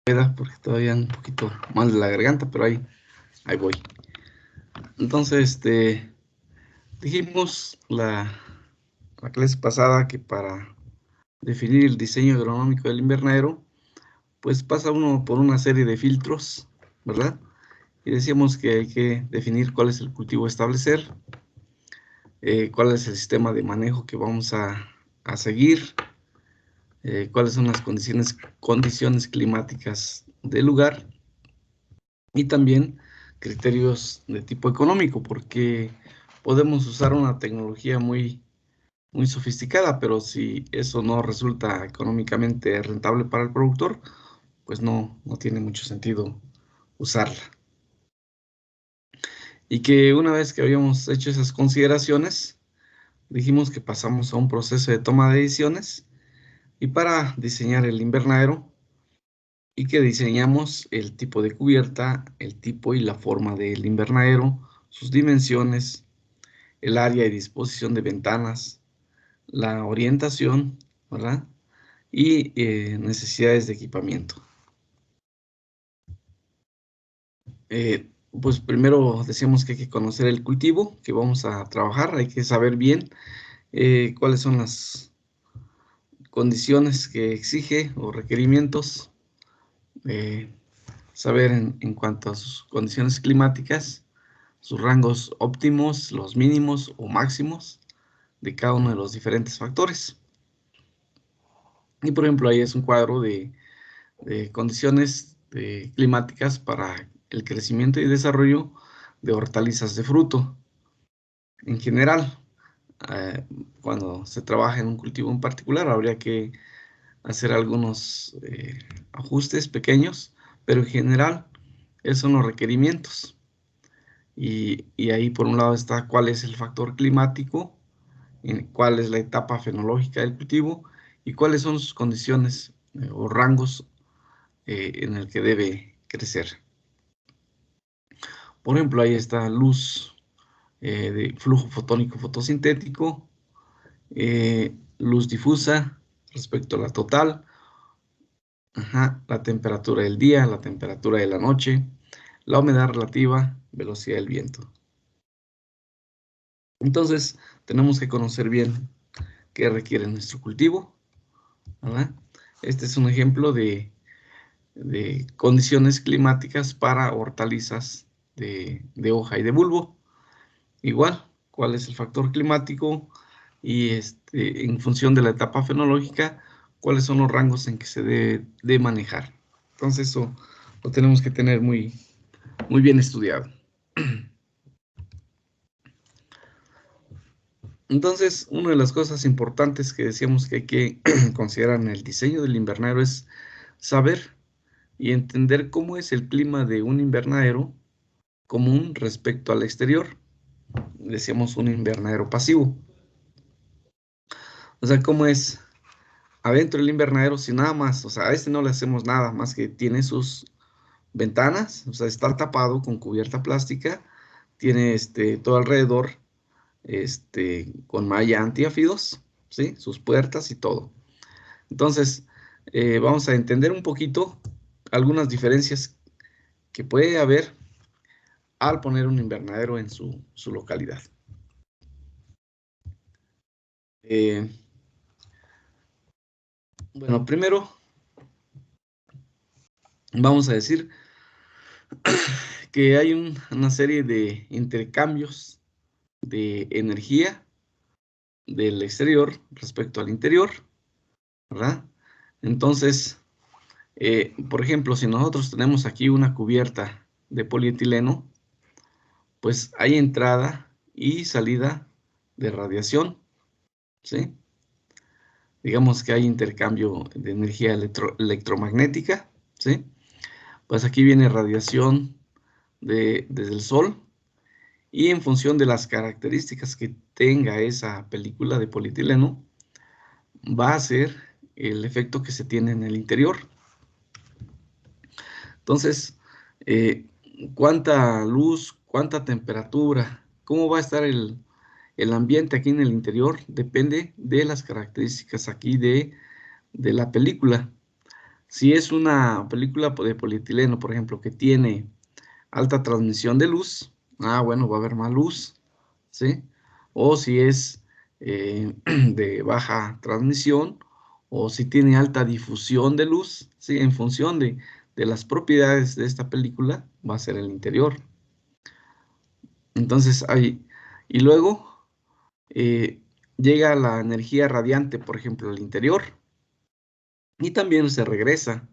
Porque todavía un poquito mal de la garganta, pero ahí voy. Entonces, dijimos la clase pasada que para definir el diseño agronómico del invernadero, pues pasa uno por una serie de filtros, ¿verdad? Y decíamos que hay que definir cuál es el cultivo a establecer, cuál es el sistema de manejo que vamos a seguir, cuáles son las condiciones climáticas del lugar y también criterios de tipo económico, porque podemos usar una tecnología muy sofisticada, pero si eso no resulta económicamente rentable para el productor, pues no tiene mucho sentido usarla. Y que una vez que habíamos hecho esas consideraciones, dijimos que pasamos a un proceso de toma de decisiones y para diseñar el invernadero y que diseñamos el tipo de cubierta, el tipo y la forma del invernadero, sus dimensiones, el área y disposición de ventanas, la orientación, ¿verdad? Y necesidades de equipamiento. Pues primero decíamos que hay que conocer el cultivo que vamos a trabajar, hay que saber bien cuáles son las condiciones que exige o requerimientos, eh, saber en cuanto a sus condiciones climáticas, sus rangos óptimos, los mínimos o máximos de cada uno de los diferentes factores. Y por ejemplo, ahí es un cuadro de condiciones climáticas para el crecimiento y desarrollo de hortalizas de fruto. En general, cuando se trabaja en un cultivo en particular, habría que hacer algunos ajustes pequeños, pero en general, esos son los requerimientos. Y ahí por un lado está cuál es el factor climático, cuál es la etapa fenológica del cultivo y cuáles son sus condiciones o rangos en el que debe crecer. Por ejemplo, ahí está luz de flujo fotónico fotosintético, luz difusa respecto a la total, la temperatura del día, la temperatura de la noche, la humedad relativa, velocidad del viento. Entonces, tenemos que conocer bien qué requiere nuestro cultivo, ¿verdad? Este es un ejemplo de condiciones climáticas para hortalizas de hoja y de bulbo. Igual, cuál es el factor climático y en función de la etapa fenológica, cuáles son los rangos en que se debe de manejar. Entonces, eso lo tenemos que tener muy bien estudiado. Entonces, una de las cosas importantes que decíamos que hay que considerar en el diseño del invernadero es saber y entender cómo es el clima de un invernadero común respecto al exterior. Decíamos un invernadero pasivo. O sea, cómo es adentro del invernadero sin nada más. O sea, a este no le hacemos nada más que tiene sus ventanas, o sea, está tapado con cubierta plástica, tiene todo alrededor con malla antiáfidos, ¿sí? Sus puertas y todo. Entonces, vamos a entender un poquito algunas diferencias que puede haber al poner un invernadero en su localidad. Eh, bueno, primero vamos a decir que hay una serie de intercambios de energía del exterior respecto al interior, ¿verdad? Entonces, por ejemplo, si nosotros tenemos aquí una cubierta de polietileno, pues hay entrada y salida de radiación, ¿sí? Digamos que hay intercambio de energía electromagnética, ¿sí? Pues aquí viene radiación desde el sol y en función de las características que tenga esa película de polietileno, va a ser el efecto que se tiene en el interior. Entonces, cuánta luz, cuánta temperatura, cómo va a estar el ambiente aquí en el interior, depende de las características aquí de la película. Si es una película de polietileno, por ejemplo, que tiene alta transmisión de luz, bueno, va a haber más luz, ¿sí? O si es de baja transmisión, o si tiene alta difusión de luz, ¿sí? En función de las propiedades de esta película, va a ser el interior. Entonces, y luego llega la energía radiante, por ejemplo, al interior, y también se regresa.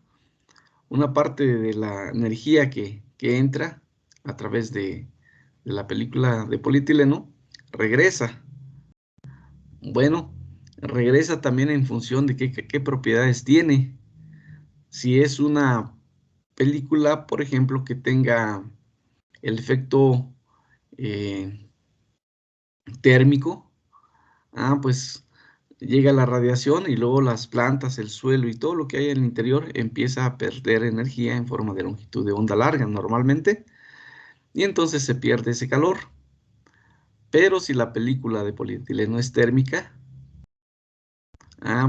Una parte de la energía que entra a través de la película de polietileno, regresa. Bueno, regresa también en función de qué propiedades tiene. Si es una película, por ejemplo, que tenga el efecto eh, térmico, pues llega la radiación y luego las plantas, el suelo y todo lo que hay en el interior empieza a perder energía en forma de longitud de onda larga normalmente, y entonces se pierde ese calor. Pero si la película de polietileno es térmica,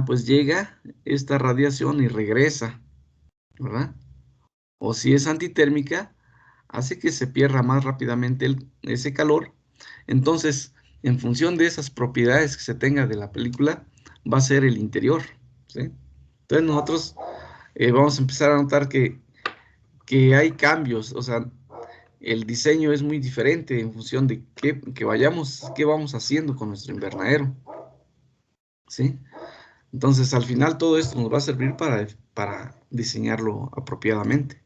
pues llega esta radiación y regresa, ¿verdad? O si es antitérmica, hace que se pierda más rápidamente ese calor. Entonces, en función de esas propiedades que se tenga de la película, va a ser el interior, ¿sí? Entonces nosotros vamos a empezar a notar que hay cambios, o sea, el diseño es muy diferente en función de qué vamos haciendo con nuestro invernadero, ¿sí? Entonces, al final todo esto nos va a servir para diseñarlo apropiadamente.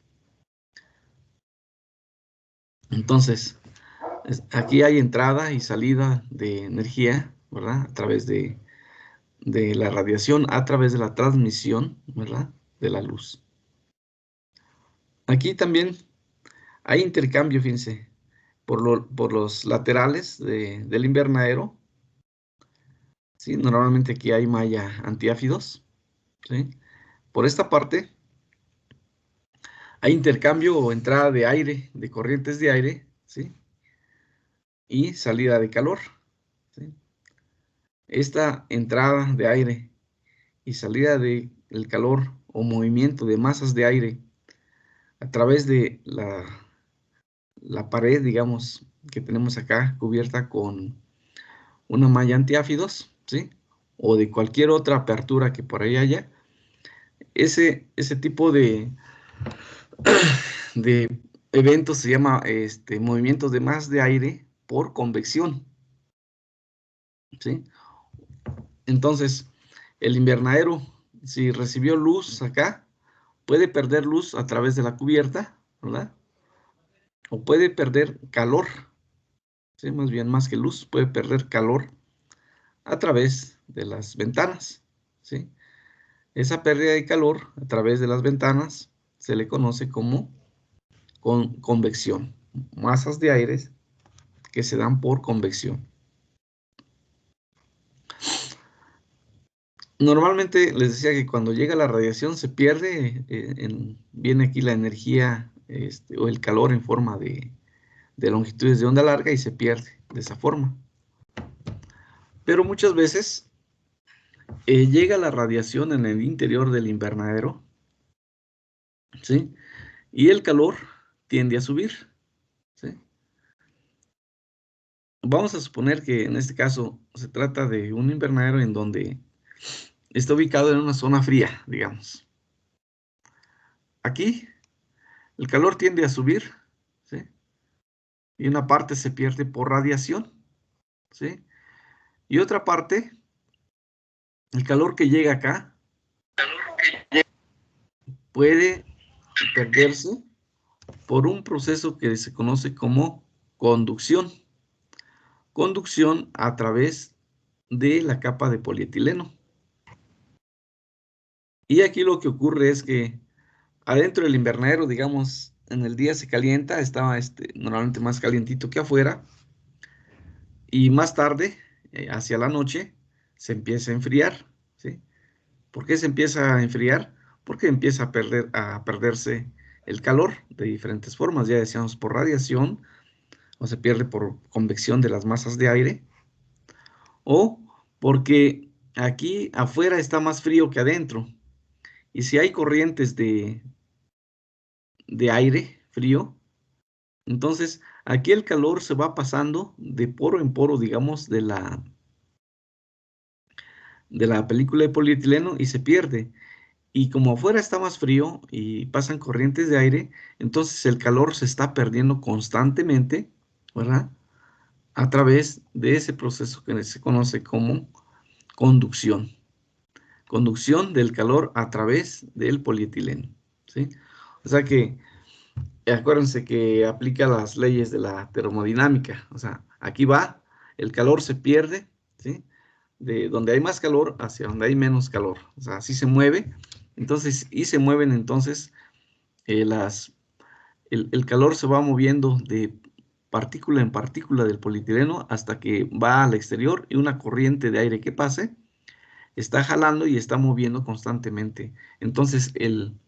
Entonces, aquí hay entrada y salida de energía, ¿verdad? A través de la radiación, a través de la transmisión, ¿verdad? De la luz. Aquí también hay intercambio, fíjense, por los laterales del invernadero, ¿sí? Normalmente aquí hay malla antiáfidos, ¿sí? Por esta parte hay intercambio o entrada de aire, de corrientes de aire, ¿sí? Y salida de calor, ¿sí? Esta entrada de aire y salida del calor o movimiento de masas de aire a través de la pared, digamos, que tenemos acá cubierta con una malla antiáfidos, ¿sí? O de cualquier otra apertura que por ahí haya, ese tipo de eventos se llama movimientos de masas de aire por convección, ¿sí? Entonces, el invernadero, si recibió luz acá, puede perder luz a través de la cubierta, ¿verdad? O puede perder calor, ¿sí? Más bien, más que luz, puede perder calor a través de las ventanas, ¿sí? Esa pérdida de calor a través de las ventanas se le conoce como convección, masas de aire que se dan por convección. Normalmente les decía que cuando llega la radiación se pierde, viene aquí la energía o el calor en forma de longitudes de onda larga y se pierde de esa forma. Pero muchas veces llega la radiación en el interior del invernadero, ¿sí? Y el calor tiende a subir, ¿sí? Vamos a suponer que en este caso se trata de un invernadero en donde está ubicado en una zona fría, digamos. Aquí el calor tiende a subir, ¿sí? Y una parte se pierde por radiación, ¿sí? Y otra parte, el calor que llega acá puede perderse por un proceso que se conoce como conducción. Conducción a través de la capa de polietileno. Y aquí lo que ocurre es que adentro del invernadero, digamos, en el día se calienta, está normalmente más calientito que afuera, y más tarde, hacia la noche, se empieza a enfriar, ¿sí? ¿Por qué se empieza a enfriar? Porque empieza a perderse el calor de diferentes formas, ya decíamos por radiación, o se pierde por convección de las masas de aire, o porque aquí afuera está más frío que adentro, Y si hay corrientes de aire frío, entonces aquí el calor se va pasando de poro en poro, digamos, de la película de polietileno y se pierde. Y como afuera está más frío y pasan corrientes de aire, entonces el calor se está perdiendo constantemente, ¿verdad? A través de ese proceso que se conoce como conducción. Conducción del calor a través del polietileno, ¿sí? O sea que, acuérdense que aplica las leyes de la termodinámica. O sea, aquí va, el calor se pierde, ¿sí? De donde hay más calor hacia donde hay menos calor. O sea, así se mueve. Entonces, y se mueven entonces el calor se va moviendo de partícula en partícula del polietileno hasta que va al exterior y una corriente de aire que pase está jalando y está moviendo constantemente. Entonces el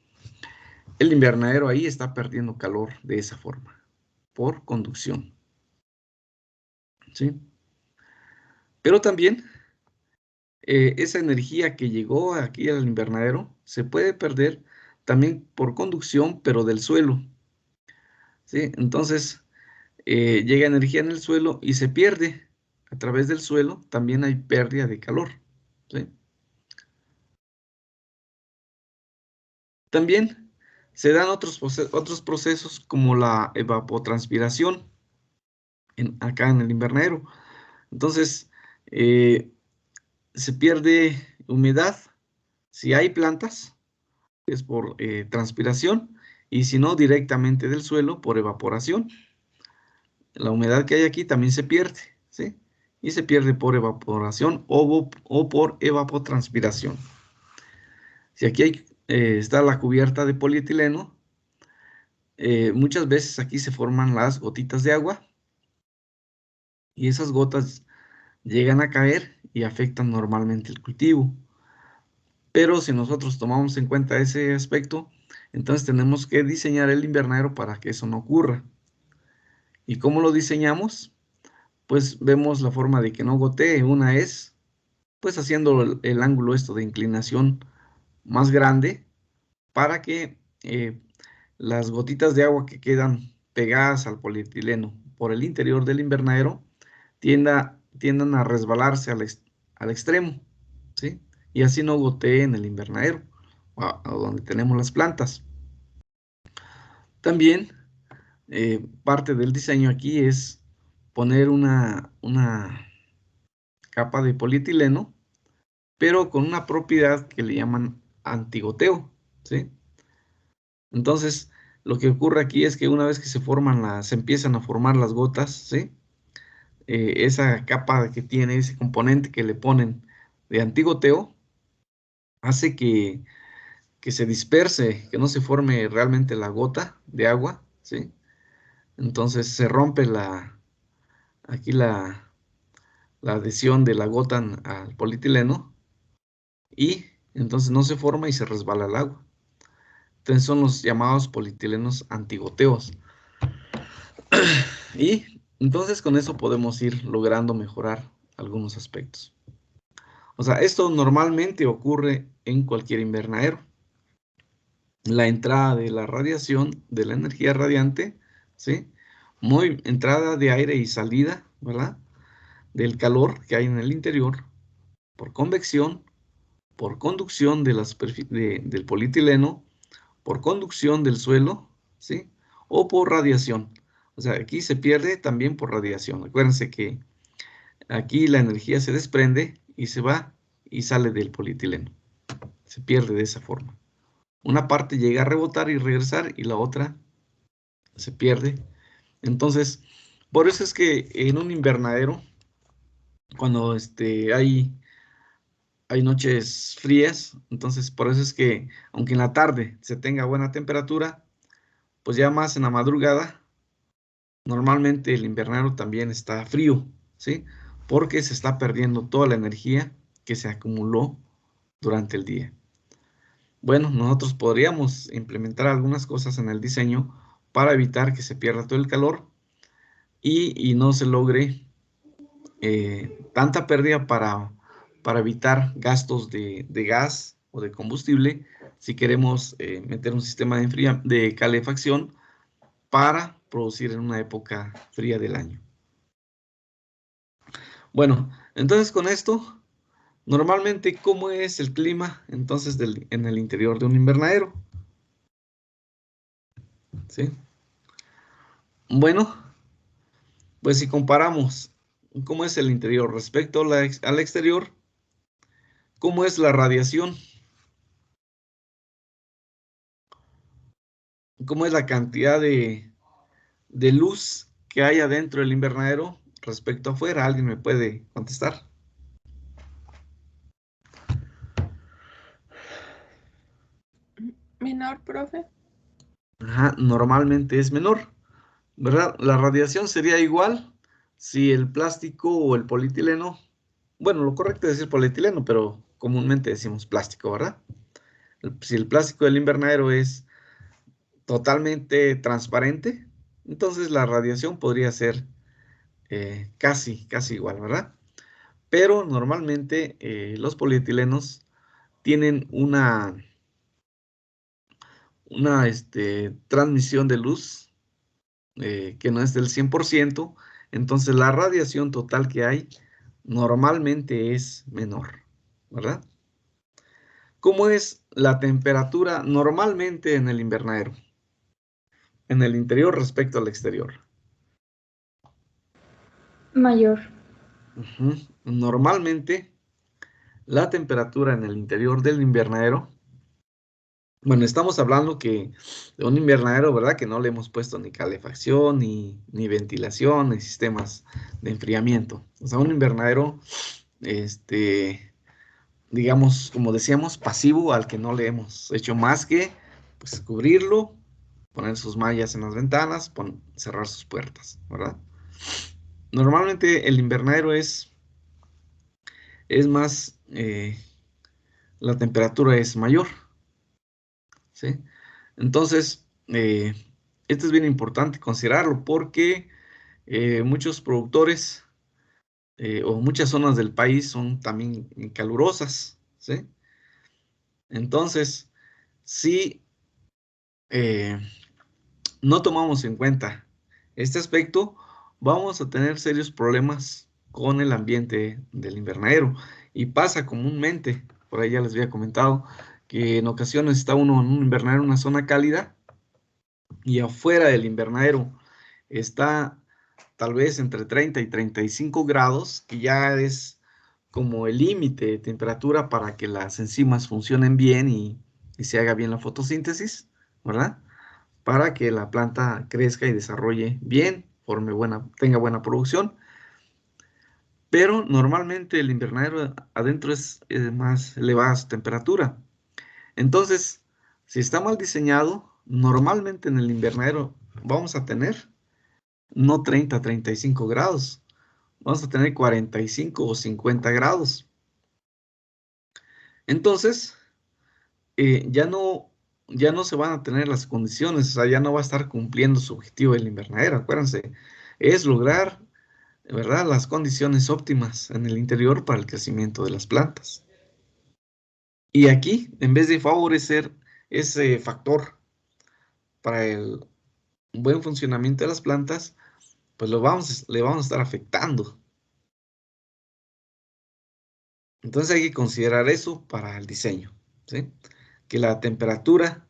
invernadero ahí está perdiendo calor de esa forma, por conducción. ¿Sí? Pero también esa energía que llegó aquí al invernadero se puede perder también por conducción, pero del suelo. ¿Sí? Entonces llega energía en el suelo y se pierde. A través del suelo también hay pérdida de calor. ¿Sí? También se dan otros procesos como la evapotranspiración acá en el invernadero. Entonces, se pierde humedad. Si hay plantas, es por transpiración, y si no, directamente del suelo por evaporación. La humedad que hay aquí también se pierde, ¿sí? Y se pierde por evaporación o por evapotranspiración. Si aquí está la cubierta de polietileno, muchas veces aquí se forman las gotitas de agua y esas gotas llegan a caer y afectan normalmente el cultivo. Pero si nosotros tomamos en cuenta ese aspecto, entonces tenemos que diseñar el invernadero para que eso no ocurra. ¿Y cómo lo diseñamos? Pues vemos la forma de que no gotee. Una es, pues haciendo el ángulo esto de inclinación más grande para que las gotitas de agua que quedan pegadas al polietileno por el interior del invernadero tiendan a resbalarse al extremo, ¿sí? Y así no gotee en el invernadero, a donde tenemos las plantas. También parte del diseño aquí es poner una capa de polietileno, pero con una propiedad que le llaman antigoteo, ¿sí? Entonces, lo que ocurre aquí es que una vez que se empiezan a formar las gotas, ¿sí? Esa capa que tiene, ese componente que le ponen de antigoteo, hace que se disperse, que no se forme realmente la gota de agua, ¿sí? Entonces se rompe aquí la adhesión de la gota al polietileno y entonces no se forma y se resbala el agua. Entonces son los llamados polietilenos antigoteos. Y entonces con eso podemos ir logrando mejorar algunos aspectos. O sea, esto normalmente ocurre en cualquier invernadero. La entrada de la radiación, de la energía radiante, ¿sí? Entrada de aire y salida, ¿verdad? Del calor que hay en el interior, por convección, por conducción del polietileno, por conducción del suelo, ¿sí? O por radiación. O sea, aquí se pierde también por radiación. Acuérdense que aquí la energía se desprende y se va y sale del polietileno. Se pierde de esa forma. Una parte llega a rebotar y regresar y la otra se pierde. Entonces, por eso es que en un invernadero, cuando hay noches frías, entonces por eso es que, aunque en la tarde se tenga buena temperatura, pues ya más en la madrugada, normalmente el invernadero también está frío, ¿sí? Porque se está perdiendo toda la energía que se acumuló durante el día. Bueno, nosotros podríamos implementar algunas cosas en el diseño para evitar que se pierda todo el calor y no se logre tanta pérdida para evitar gastos de gas o de combustible si queremos meter un sistema de calefacción para producir en una época fría del año. Bueno, entonces con esto, normalmente, ¿cómo es el clima entonces en el interior de un invernadero? ¿Sí? Bueno, pues si comparamos cómo es el interior respecto al exterior, ¿cómo es la radiación? ¿Cómo es la cantidad de luz que hay adentro del invernadero respecto afuera? ¿Alguien me puede contestar? Menor, profe. Ajá, normalmente es menor, ¿verdad? La radiación sería igual si el plástico o el polietileno, bueno, lo correcto es decir polietileno, pero comúnmente decimos plástico, ¿verdad? Si el plástico del invernadero es totalmente transparente, entonces la radiación podría ser casi igual, ¿verdad? Pero normalmente los polietilenos tienen una transmisión de luz que no es del 100%, entonces la radiación total que hay normalmente es menor, ¿verdad? ¿Cómo es la temperatura normalmente en el invernadero? En el interior respecto al exterior. Mayor. Normalmente la temperatura en el interior del invernadero, bueno, estamos hablando que de un invernadero, ¿verdad? Que no le hemos puesto ni calefacción, ni ventilación, ni sistemas de enfriamiento. O sea, un invernadero, digamos, como decíamos, pasivo, al que no le hemos hecho más que, pues, cubrirlo, poner sus mallas en las ventanas, cerrar sus puertas, ¿verdad? Normalmente el invernadero es más, la temperatura es mayor, ¿sí? Entonces, esto es bien importante considerarlo porque muchos productores o muchas zonas del país son también calurosas, ¿sí? Entonces, si no tomamos en cuenta este aspecto, vamos a tener serios problemas con el ambiente del invernadero. Y pasa comúnmente, por ahí ya les había comentado, que en ocasiones está uno en un invernadero en una zona cálida y afuera del invernadero está tal vez entre 30 y 35 grados, que ya es como el límite de temperatura para que las enzimas funcionen bien y se haga bien la fotosíntesis, ¿verdad? Para que la planta crezca y desarrolle bien, tenga buena producción. Pero normalmente el invernadero adentro es más elevada su temperatura. Entonces, si está mal diseñado, normalmente en el invernadero vamos a tener no 30, 35 grados, vamos a tener 45 o 50 grados. Entonces, ya no se van a tener las condiciones, o sea, ya no va a estar cumpliendo su objetivo el invernadero. Acuérdense, es lograr, ¿verdad?, las condiciones óptimas en el interior para el crecimiento de las plantas. Y aquí, en vez de favorecer ese factor para el buen funcionamiento de las plantas, pues le vamos a estar afectando. Entonces hay que considerar eso para el diseño, ¿sí? Que la temperatura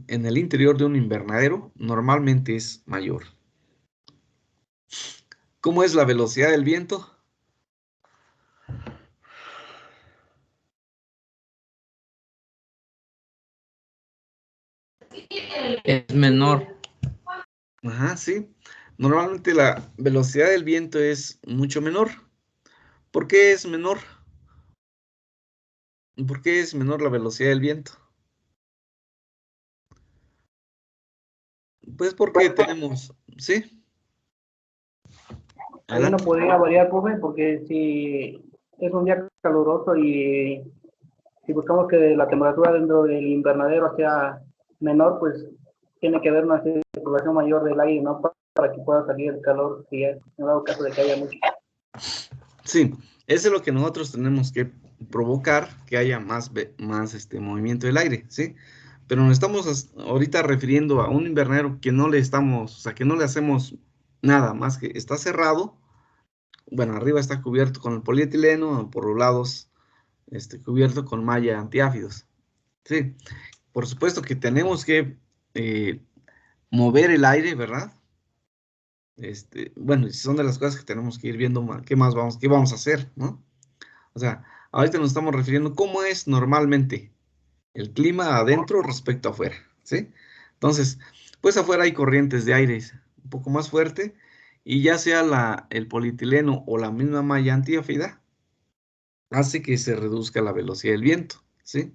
en el interior de un invernadero normalmente es mayor. ¿Cómo es la velocidad del viento? Es menor. Ajá, sí. Normalmente la velocidad del viento es mucho menor. ¿Por qué es menor? ¿Por qué es menor la velocidad del viento? Pues porque tenemos, ¿sí? Ahí no Adelante. podría variar, profe, porque si es un día caluroso y si buscamos que la temperatura dentro del invernadero sea menor, pues tiene que haber una circulación mayor del aire, ¿no? Para que pueda salir el calor, si es, en dado caso de que haya mucho. Sí, eso es lo que nosotros tenemos que provocar que haya más movimiento del aire, ¿sí? Pero nos estamos ahorita refiriendo a un invernadero que no le estamos, o sea, que no le hacemos nada más que está cerrado. Bueno, arriba está cubierto con el polietileno, por los lados cubierto con malla antiáfidos. Sí, por supuesto que tenemos que mover el aire, ¿verdad? Bueno, son de las cosas que tenemos que ir viendo qué vamos a hacer, ¿no? O sea, ahorita nos estamos refiriendo cómo es normalmente el clima adentro respecto a afuera, ¿sí? Entonces, pues afuera hay corrientes de aire un poco más fuerte y ya sea el polietileno o la misma malla antiáfida, hace que se reduzca la velocidad del viento, ¿sí?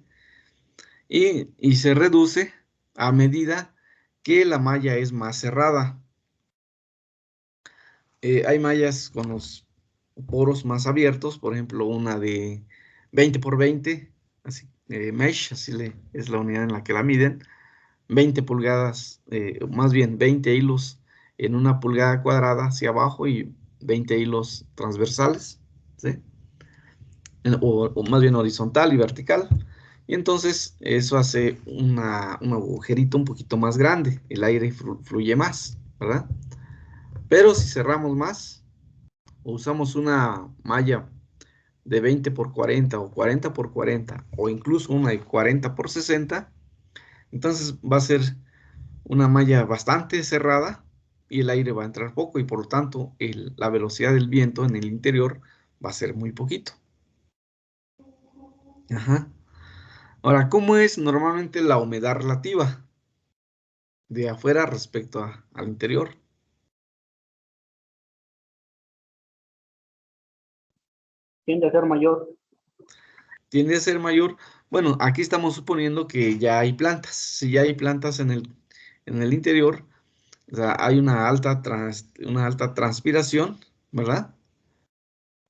Y se reduce a medida que la malla es más cerrada. Hay mallas con los poros más abiertos, por ejemplo, una de 20 por 20, así, mesh, es la unidad en la que la miden, 20 pulgadas, más bien 20 hilos en una pulgada cuadrada hacia abajo y 20 hilos transversales, ¿sí? O más bien horizontal y vertical. Y entonces eso hace un agujerito un poquito más grande, el aire fluye más, ¿verdad? Pero si cerramos más, o usamos una malla de 20 por 40 o 40 por 40 o incluso una de 40 por 60, entonces va a ser una malla bastante cerrada y el aire va a entrar poco y por lo tanto la velocidad del viento en el interior va a ser muy poquito. Ajá. Ahora, ¿cómo es normalmente la humedad relativa de afuera respecto al interior? Tiende a ser mayor. Tiende a ser mayor. Bueno, aquí estamos suponiendo que ya hay plantas. Si ya hay plantas en el interior, o sea, hay una alta transpiración, ¿verdad?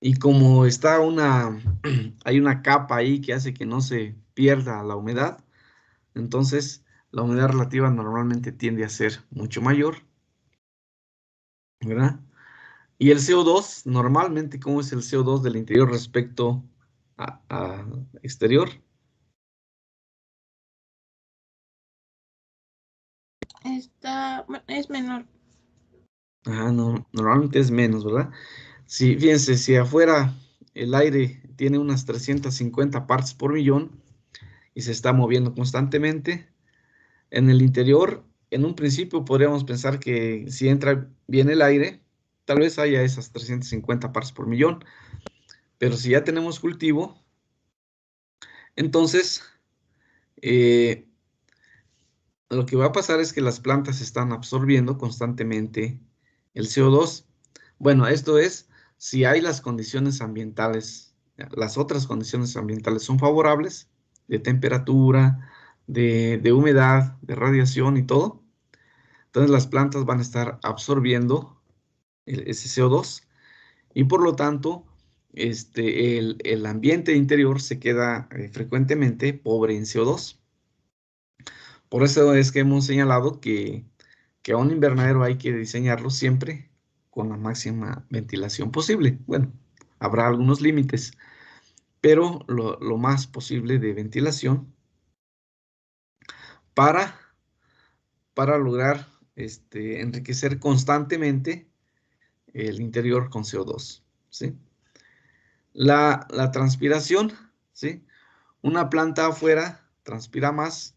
Y como hay una capa ahí que hace que no se pierda la humedad, entonces la humedad relativa normalmente tiende a ser mucho mayor, ¿verdad? Y el CO2, normalmente, ¿cómo es el CO2 del interior respecto a exterior? Es menor. Ajá, no, normalmente es menos, ¿verdad? Si, fíjense, si afuera el aire tiene unas 350 partes por millón y se está moviendo constantemente, en el interior, en un principio podríamos pensar que si entra bien el aire, tal vez haya esas 350 partes por millón, pero si ya tenemos cultivo, entonces eh, lo que va a pasar es que las plantas están absorbiendo constantemente el CO2. Bueno, esto es si hay las condiciones ambientales, las otras condiciones ambientales son favorables, de temperatura, de humedad, de radiación y todo. Entonces las plantas van a estar absorbiendo ese CO2 y por lo tanto el ambiente interior se queda frecuentemente pobre en CO2. Por eso es que hemos señalado que a un invernadero hay que diseñarlo siempre con la máxima ventilación posible. Bueno, habrá algunos límites, pero lo más posible de ventilación para, para lograr enriquecer constantemente el interior con CO2, ¿sí? La transpiración, ¿sí? Una planta afuera transpira más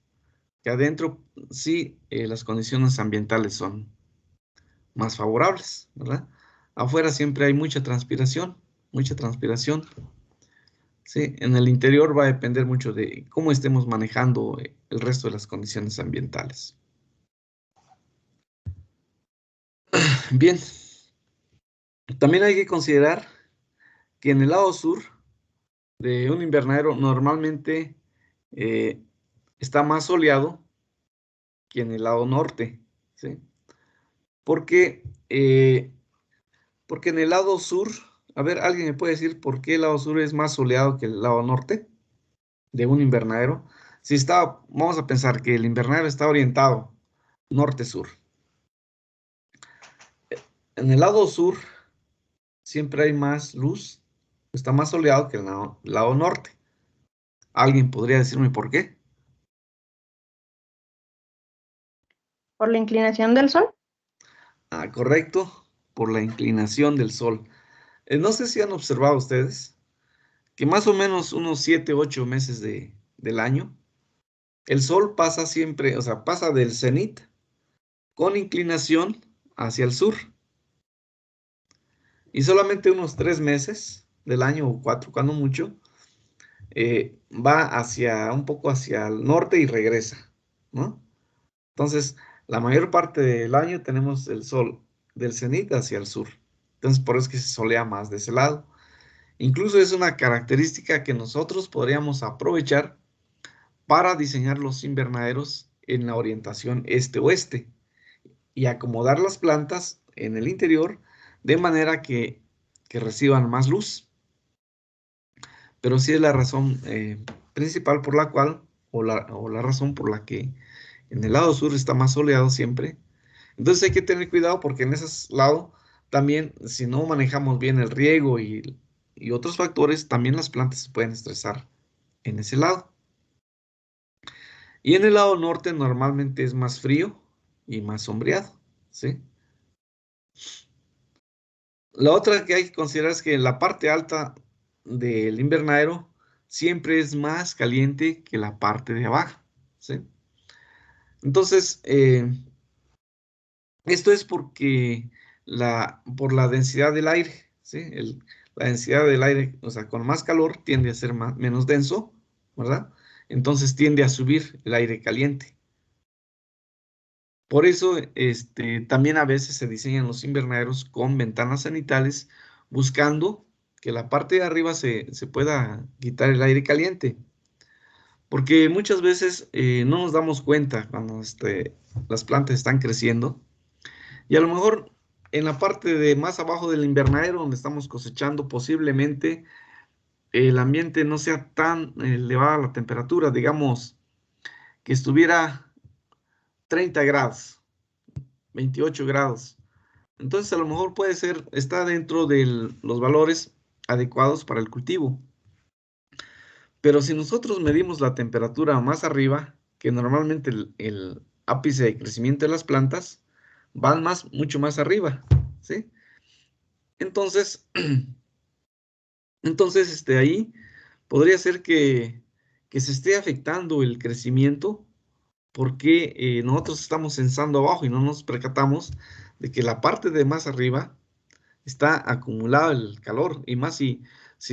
que adentro si las condiciones ambientales son más favorables, ¿verdad? Afuera siempre hay mucha transpiración, mucha transpiración. Sí, en el interior va a depender mucho de cómo estemos manejando el resto de las condiciones ambientales. Bien, también hay que considerar que en el lado sur de un invernadero normalmente eh, está más soleado que en el lado norte, ¿sí? Porque, porque en el lado sur, a ver, ¿alguien me puede decir por qué el lado sur es más soleado que el lado norte de un invernadero? Si está, vamos a pensar que el invernadero está orientado norte-sur. En el lado sur siempre hay más luz está más soleado que el lado norte. ¿Alguien podría decirme por qué? ¿Por la inclinación del Sol? Ah, correcto, por la inclinación del Sol. No sé si han observado ustedes que más o menos unos 7, 8 meses del año, el Sol pasa siempre, o sea, pasa del cenit con inclinación hacia el sur. Y solamente unos 3 meses del año o 4, cuando mucho, va hacia un poco hacia el norte y regresa, ¿no? Entonces, la mayor parte del año tenemos el Sol del cenit hacia el sur. Entonces, por eso es que se solea más de ese lado. Incluso es una característica que nosotros podríamos aprovechar para diseñar los invernaderos en la orientación este-oeste y acomodar las plantas en el interior de manera que reciban más luz. Pero sí es la razón principal por la cual, o la razón por la que en el lado sur está más soleado siempre. Entonces hay que tener cuidado porque en ese lado también, si no manejamos bien el riego y otros factores, también las plantas se pueden estresar en ese lado. Y en el lado norte normalmente es más frío y más sombreado, ¿sí? La otra que hay que considerar es que la parte alta del invernadero siempre es más caliente que la parte de abajo, ¿sí? Entonces, esto es porque por la densidad del aire, ¿sí? La densidad del aire, o sea, con más calor tiende a ser menos denso, ¿verdad? Entonces tiende a subir el aire caliente. Por eso, también a veces se diseñan los invernaderos con ventanas cenitales, buscando que la parte de arriba se pueda quitar el aire caliente. Porque muchas veces no nos damos cuenta cuando las plantas están creciendo. Y a lo mejor en la parte de más abajo del invernadero donde estamos cosechando, posiblemente el ambiente no sea tan elevada la temperatura, digamos que estuviera 30 grados, 28 grados. Entonces a lo mejor puede ser, está dentro de los valores adecuados para el cultivo. Pero si nosotros medimos la temperatura más arriba, que normalmente el ápice de crecimiento de las plantas van mucho más arriba, ¿sí? Entonces, ahí podría ser que se esté afectando el crecimiento porque nosotros estamos censando abajo y no nos percatamos de que la parte de más arriba está acumulado el calor y más si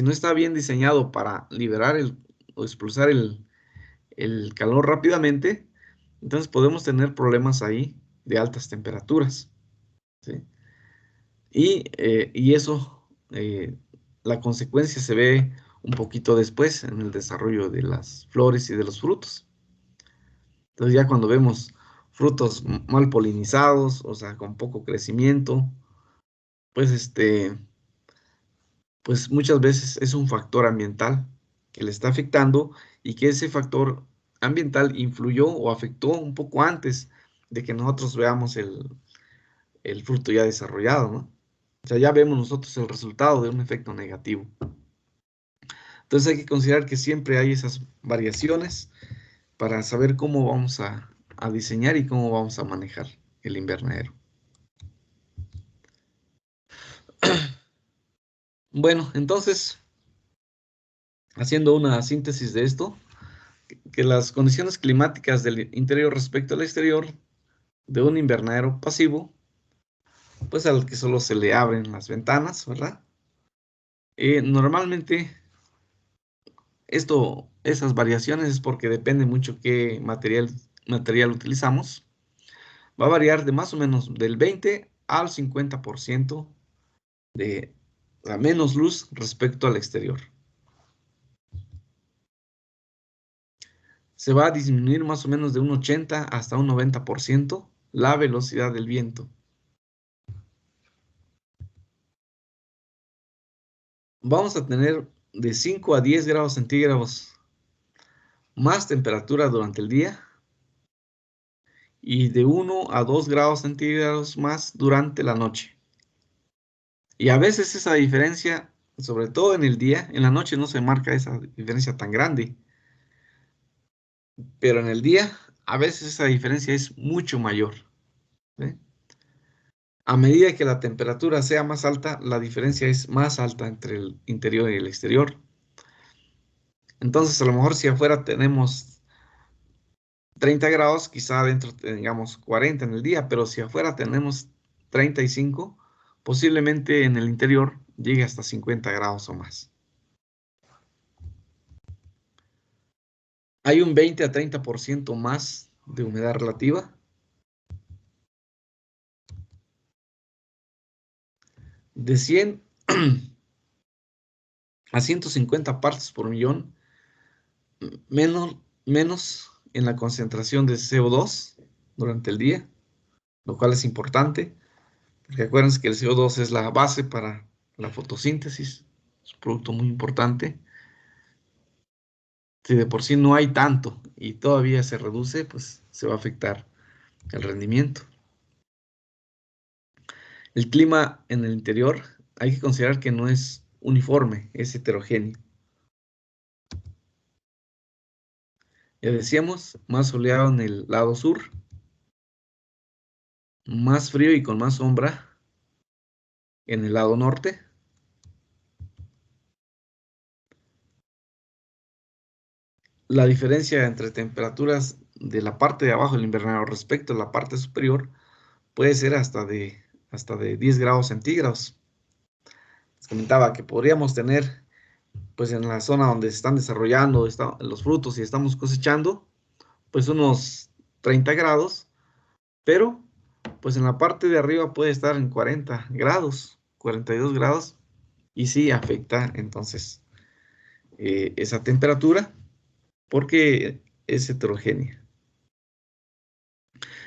no está bien diseñado para liberar o expulsar el calor rápidamente, entonces podemos tener problemas ahí de altas temperaturas, ¿sí? Y eso, la consecuencia se ve un poquito después en el desarrollo de las flores y de los frutos. Entonces ya cuando vemos frutos mal polinizados, o sea, con poco crecimiento, pues pues muchas veces es un factor ambiental que le está afectando y que ese factor ambiental influyó o afectó un poco antes de que nosotros veamos el fruto ya desarrollado, ¿no? O sea, ya vemos nosotros el resultado de un efecto negativo. Entonces hay que considerar que siempre hay esas variaciones para saber cómo vamos a diseñar y cómo vamos a manejar el invernadero. Bueno, entonces, haciendo una síntesis de esto, que las condiciones climáticas del interior respecto al exterior de un invernadero pasivo, pues al que solo se le abren las ventanas, ¿verdad? Normalmente esas variaciones es porque depende mucho qué material utilizamos. Va a variar de más o menos del 20 al 50% de la menos luz respecto al exterior. Se va a disminuir más o menos de un 80 hasta un 90% la velocidad del viento. Vamos a tener de 5 a 10 grados centígrados más temperatura durante el día y de 1 a 2 grados centígrados más durante la noche. Y a veces esa diferencia sobre todo en el día. En la noche no se marca esa diferencia tan grande, pero en el día a veces esa diferencia es mucho mayor, ¿sí? A medida que la temperatura sea más alta, la diferencia es más alta entre el interior y el exterior. Entonces, a lo mejor si afuera tenemos 30 grados, quizá adentro tengamos 40 en el día, pero si afuera tenemos 35, posiblemente en el interior llegue hasta 50 grados o más. Hay un 20 a 30% más de humedad relativa. De 100 a 150 partes por millón, menos en la concentración de CO2 durante el día, lo cual es importante, porque acuérdense que el CO2 es la base para la fotosíntesis, es un producto muy importante. Si de por sí no hay tanto y todavía se reduce, pues se va a afectar el rendimiento. El clima en el interior hay que considerar que no es uniforme, es heterogéneo. Ya decíamos, más soleado en el lado sur, más frío y con más sombra en el lado norte. La diferencia entre temperaturas de la parte de abajo del invernadero respecto a la parte superior puede ser hasta de 10 grados centígrados. Les comentaba que podríamos tener, pues en la zona donde se están desarrollando los frutos y estamos cosechando, pues unos 30 grados, pero pues en la parte de arriba puede estar en 40 grados, 42 grados, y sí afecta entonces esa temperatura porque es heterogénea.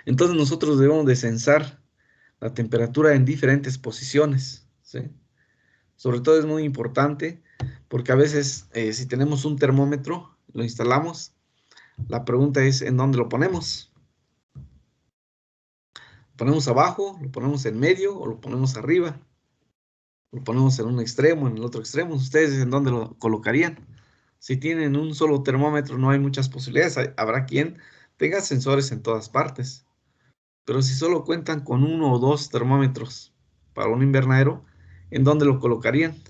Entonces nosotros debemos de censar la temperatura en diferentes posiciones, ¿sí? Sobre todo es muy importante porque a veces si tenemos un termómetro, lo instalamos, la pregunta es ¿en dónde lo ponemos? ¿Lo ponemos abajo, lo ponemos en medio o lo ponemos arriba? ¿Lo ponemos en un extremo, en el otro extremo? ¿Ustedes en dónde lo colocarían? Si tienen un solo termómetro no hay muchas posibilidades. Habrá quien tenga sensores en todas partes. Pero si solo cuentan con uno o dos termómetros para un invernadero, ¿en dónde lo colocarían?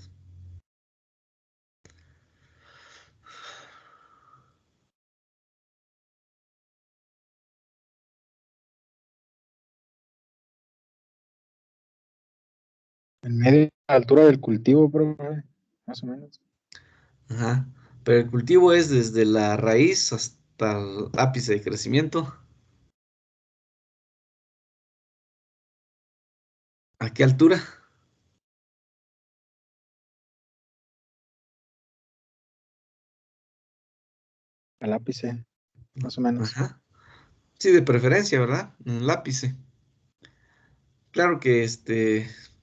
En medio de la altura del cultivo, profe, más o menos. Ajá. Pero el cultivo es desde la raíz hasta el ápice de crecimiento. ¿A qué altura? Al ápice, más o menos. Ajá. Sí, de preferencia, ¿verdad? En el ápice. Claro que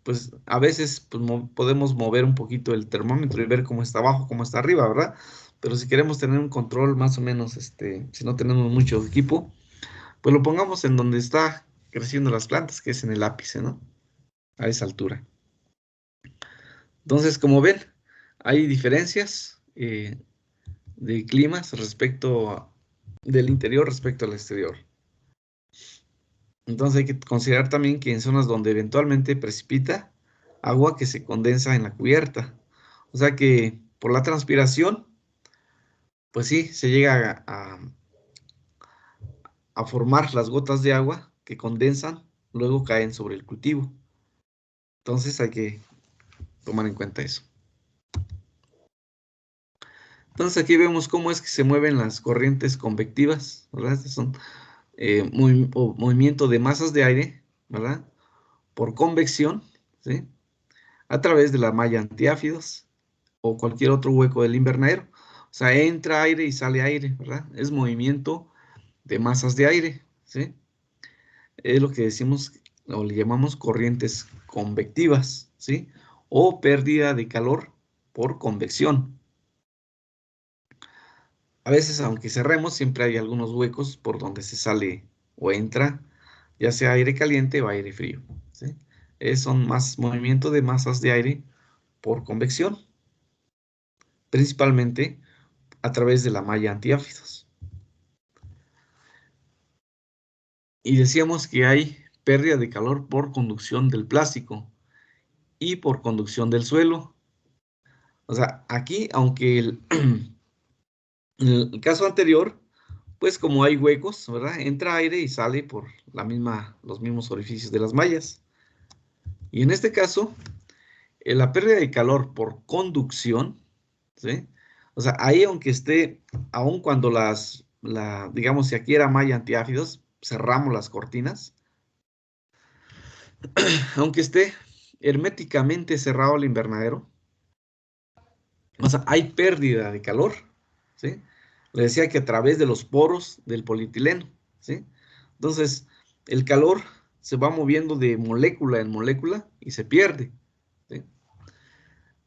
pues a veces pues, podemos mover un poquito el termómetro y ver cómo está abajo, cómo está arriba, ¿verdad? Pero si queremos tener un control más o menos, si no tenemos mucho equipo, pues lo pongamos en donde está creciendo las plantas, que es en el ápice, ¿no? A esa altura. Entonces, como ven, hay diferencias de climas del interior respecto al exterior. Entonces hay que considerar también que en zonas donde eventualmente precipita agua que se condensa en la cubierta. O sea que por la transpiración, pues sí, se llega a formar las gotas de agua que condensan, luego caen sobre el cultivo. Entonces hay que tomar en cuenta eso. Entonces aquí vemos cómo es que se mueven las corrientes convectivas, ¿verdad? Estos son movimiento de masas de aire, ¿verdad? Por convección, ¿sí? A través de la malla antiáfidos o cualquier otro hueco del invernadero. O sea, entra aire y sale aire, ¿verdad? Es movimiento de masas de aire, ¿sí? Es lo que decimos o le llamamos corrientes convectivas, ¿sí? O pérdida de calor por convección. A veces, aunque cerremos, siempre hay algunos huecos por donde se sale o entra, ya sea aire caliente o aire frío, ¿sí? Son más movimiento de masas de aire por convección. principalmente a través de la malla antiáfidos. Y decíamos que hay pérdida de calor por conducción del plástico y por conducción del suelo. O sea, aquí, aunque en el caso anterior, pues como hay huecos, ¿verdad? Entra aire y sale por los mismos orificios de las mallas. Y en este caso, la pérdida de calor por conducción, ¿sí? O sea, ahí aunque esté, aun cuando digamos, si aquí era malla antiáfidos, cerramos las cortinas, aunque esté herméticamente cerrado el invernadero, o sea, hay pérdida de calor, ¿sí? Le decía que a través de los poros del polietileno, ¿sí? Entonces, el calor se va moviendo de molécula en molécula y se pierde, ¿sí?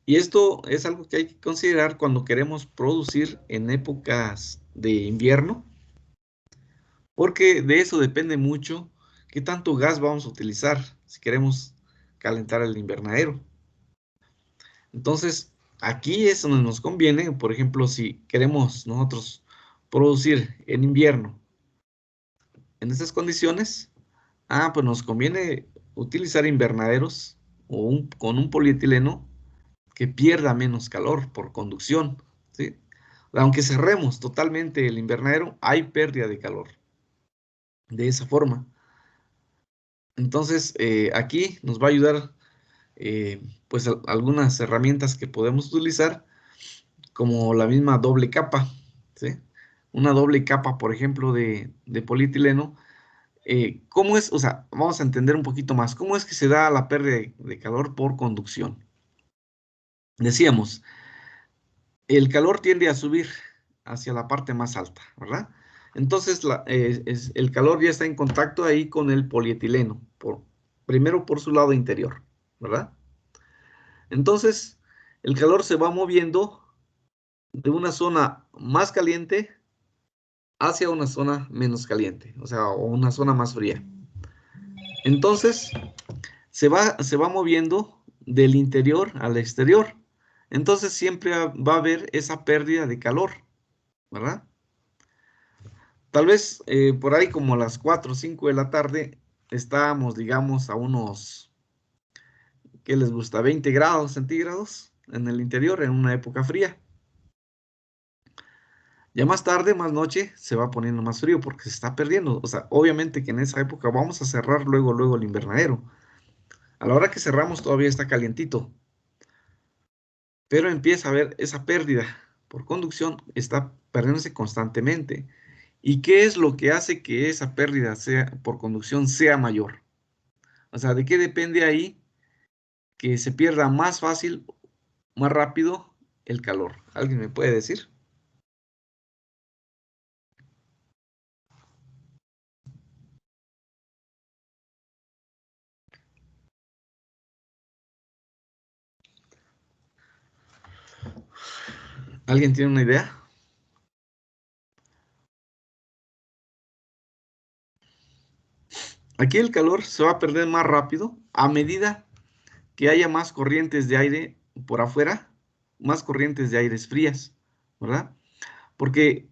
Y esto es algo que hay que considerar cuando queremos producir en épocas de invierno, porque de eso depende mucho qué tanto gas vamos a utilizar si queremos calentar el invernadero. Entonces, aquí es donde nos conviene, por ejemplo, si queremos nosotros producir en invierno en estas condiciones, pues nos conviene utilizar invernaderos con un polietileno que pierda menos calor por conducción, ¿sí? Aunque cerremos totalmente el invernadero, hay pérdida de calor de esa forma. Entonces, aquí nos va a ayudar pues algunas herramientas que podemos utilizar, como la misma doble capa, ¿sí? Una doble capa, por ejemplo, de polietileno. ¿Cómo es? O sea, vamos a entender un poquito más. ¿Cómo es que se da la pérdida de calor por conducción? Decíamos, el calor tiende a subir hacia la parte más alta, ¿verdad? Entonces, el calor ya está en contacto ahí con el polietileno, primero por su lado interior, ¿verdad? Entonces, el calor se va moviendo de una zona más caliente hacia una zona menos caliente, o sea, o una zona más fría. Entonces, se va moviendo del interior al exterior. Entonces, siempre va a haber esa pérdida de calor, ¿verdad? Tal vez por ahí como a las 4 o 5 de la tarde estábamos, digamos, a unos, ¿qué les gusta? 20 grados centígrados en el interior en una época fría. Ya más tarde, más noche, se va poniendo más frío porque se está perdiendo. O sea, obviamente que en esa época vamos a cerrar luego el invernadero. A la hora que cerramos todavía está calientito, pero empieza a haber esa pérdida por conducción, está perdiéndose constantemente. ¿Y qué es lo que hace que esa pérdida por conducción sea mayor? O sea, ¿de qué depende ahí que se pierda más fácil, más rápido el calor? ¿Alguien me puede decir? ¿Alguien tiene una idea? Aquí el calor se va a perder más rápido a medida que haya más corrientes de aire por afuera, más corrientes de aires frías, ¿verdad? Porque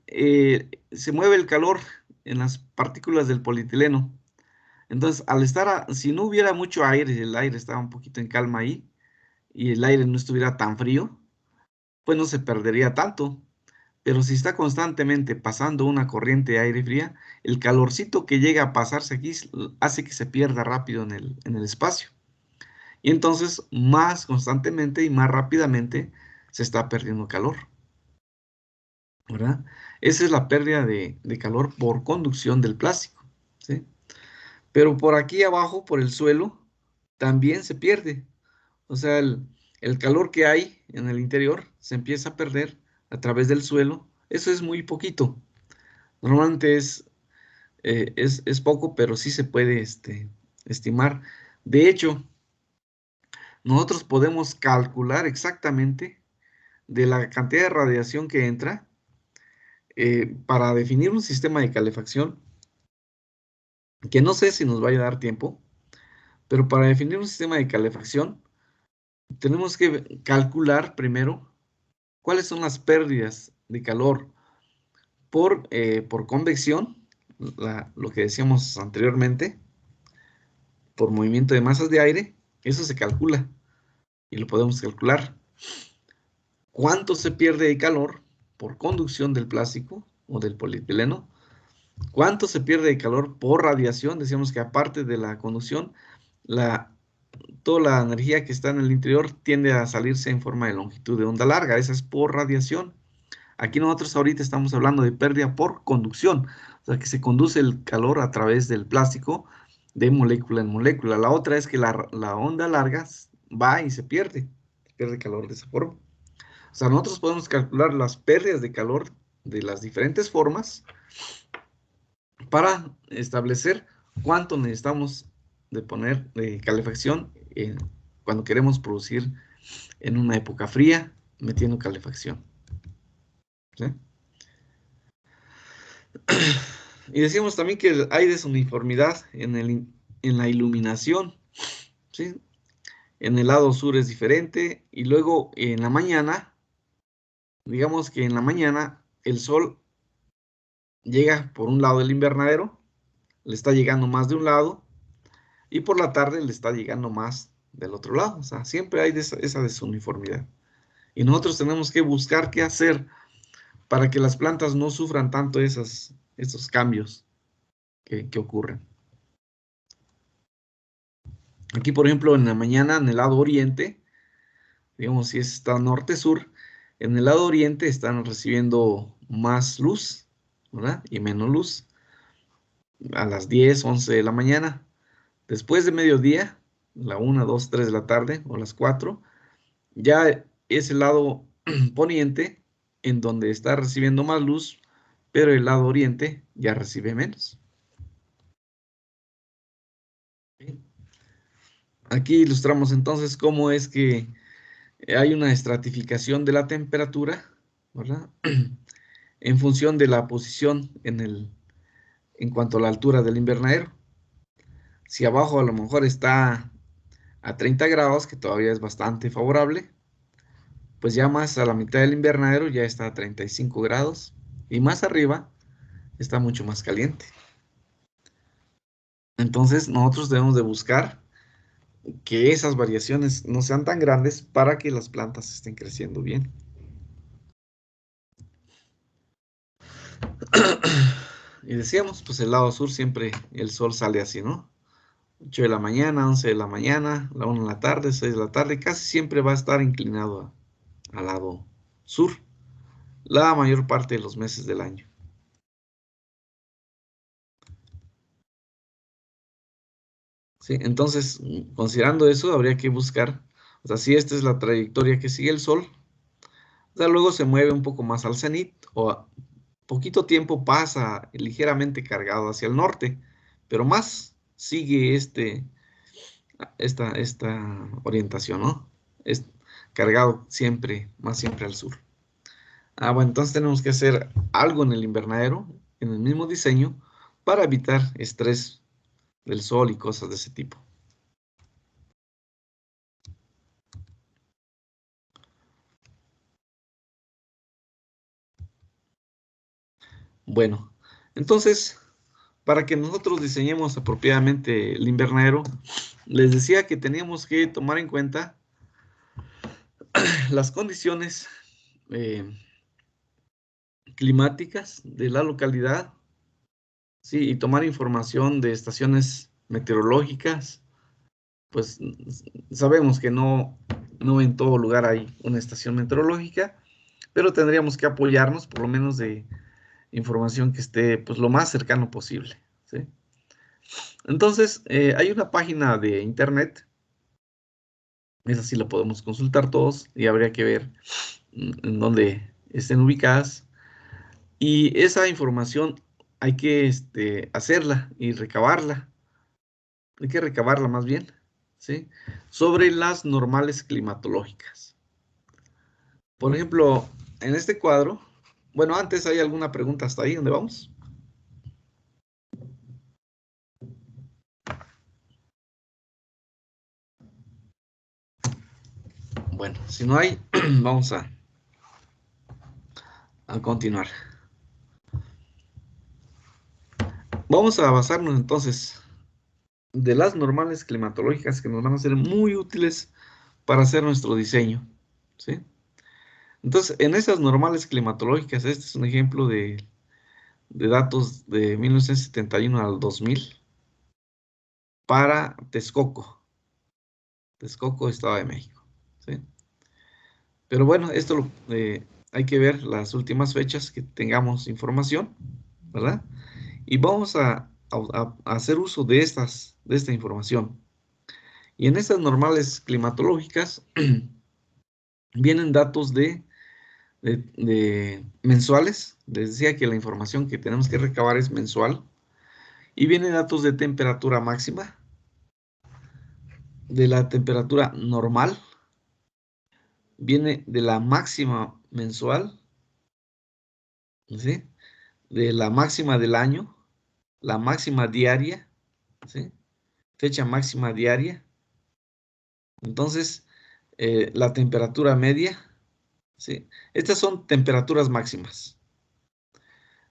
se mueve el calor en las partículas del polietileno. Entonces, si no hubiera mucho aire, el aire estaba un poquito en calma ahí, y el aire no estuviera tan frío, pues no se perdería tanto. Pero si está constantemente pasando una corriente de aire fría, el calorcito que llega a pasarse aquí hace que se pierda rápido en el espacio. Y entonces, más constantemente y más rápidamente se está perdiendo calor, ¿verdad? Esa es la pérdida de calor por conducción del plástico, ¿sí? Pero por aquí abajo, por el suelo, también se pierde. O sea, el calor que hay en el interior se empieza a perder a través del suelo. Eso es muy poquito. Normalmente es poco, pero sí se puede estimar. De hecho, nosotros podemos calcular exactamente de la cantidad de radiación que entra para definir un sistema de calefacción, que no sé si nos vaya a dar tiempo, pero para definir un sistema de calefacción tenemos que calcular primero ¿Cuáles son las pérdidas de calor por convección? Lo que decíamos anteriormente, por movimiento de masas de aire, eso se calcula y lo podemos calcular. ¿Cuánto se pierde de calor por conducción del plástico o del polietileno? ¿Cuánto se pierde de calor por radiación? Decíamos que aparte de la conducción, toda la energía que está en el interior tiende a salirse en forma de longitud de onda larga. Esa es por radiación. Aquí nosotros ahorita estamos hablando de pérdida por conducción. O sea, que se conduce el calor a través del plástico de molécula en molécula. La otra es que la onda larga va y se pierde calor de esa forma. O sea, nosotros podemos calcular las pérdidas de calor de las diferentes formas para establecer cuánto necesitamos de poner de calefacción cuando queremos producir en una época fría metiendo calefacción. ¿Sí? Y decíamos también que hay desuniformidad en la iluminación. ¿Sí? En el lado sur es diferente y luego en la mañana, digamos que en la mañana el sol llega por un lado del invernadero, le está llegando más de un lado, y por la tarde le está llegando más del otro lado. O sea, siempre hay esa desuniformidad. Y nosotros tenemos que buscar qué hacer para que las plantas no sufran tanto esos cambios que ocurren. Aquí, por ejemplo, en la mañana, en el lado oriente, digamos si está norte-sur, en el lado oriente están recibiendo más luz, ¿verdad? Y menos luz a las 10, 11 de la mañana. Después de mediodía, la 1, 2, 3 de la tarde o las 4, ya es el lado poniente en donde está recibiendo más luz, pero el lado oriente ya recibe menos. Aquí ilustramos entonces cómo es que hay una estratificación de la temperatura, ¿verdad? En función de la posición en cuanto a la altura del invernadero. Si abajo a lo mejor está a 30 grados, que todavía es bastante favorable, pues ya más a la mitad del invernadero ya está a 35 grados y más arriba está mucho más caliente. Entonces nosotros debemos de buscar que esas variaciones no sean tan grandes para que las plantas estén creciendo bien. Y decíamos, pues el lado sur siempre el sol sale así, ¿no? 8 de la mañana, 11 de la mañana, la 1 de la tarde, 6 de la tarde, casi siempre va a estar inclinado al lado sur, la mayor parte de los meses del año. ¿Sí? Entonces, considerando eso, habría que buscar, o sea, si esta es la trayectoria que sigue el sol, o sea, luego se mueve un poco más al cenit, o a poquito tiempo pasa ligeramente cargado hacia el norte, pero más sigue esta orientación, ¿no? Es cargado siempre, más siempre al sur. Bueno, entonces tenemos que hacer algo en el invernadero, en el mismo diseño, para evitar estrés del sol y cosas de ese tipo. Bueno, entonces, para que nosotros diseñemos apropiadamente el invernadero, les decía que teníamos que tomar en cuenta las condiciones climáticas de la localidad, sí, y tomar información de estaciones meteorológicas. Pues sabemos que no en todo lugar hay una estación meteorológica, pero tendríamos que apoyarnos por lo menos de información que esté pues lo más cercano posible, ¿sí? Entonces, hay una página de internet, esa sí la podemos consultar todos y habría que ver en dónde estén ubicadas. Y esa información hay que hacerla y recabarla. Hay que recabarla más bien, ¿sí? Sobre las normales climatológicas. Por ejemplo, en este cuadro, bueno, antes hay alguna pregunta hasta ahí, ¿dónde vamos? Bueno, si no hay, vamos a a continuar. Vamos a basarnos entonces de las normales climatológicas que nos van a ser muy útiles para hacer nuestro diseño, ¿sí? Entonces, en esas normales climatológicas, este es un ejemplo de datos de 1971 al 2000 para Texcoco, Estado de México, ¿sí? Pero bueno, esto hay que ver las últimas fechas que tengamos información, ¿verdad? Y vamos a hacer uso de esta información. Y en estas normales climatológicas vienen datos de mensuales. Les decía que la información que tenemos que recabar es mensual. Y vienen datos de temperatura máxima, de la temperatura normal, viene de la máxima mensual, ¿sí? De la máxima del año, la máxima diaria, ¿sí? Fecha máxima diaria. Entonces, la temperatura media, ¿sí? Estas son temperaturas máximas.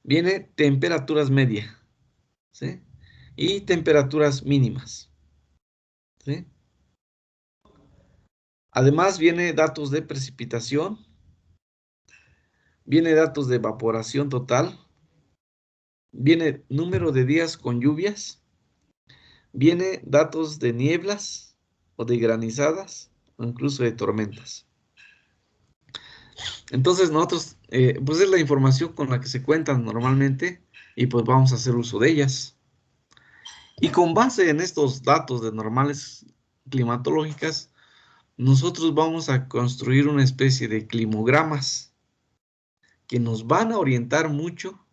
Viene temperaturas medias, ¿sí? Y temperaturas mínimas, ¿sí? Además, viene datos de precipitación, viene datos de evaporación total, viene número de días con lluvias, viene datos de nieblas o de granizadas o incluso de tormentas. Entonces nosotros, pues es la información con la que se cuentan normalmente y pues vamos a hacer uso de ellas. Y con base en estos datos de normales climatológicas, nosotros vamos a construir una especie de climogramas que nos van a orientar mucho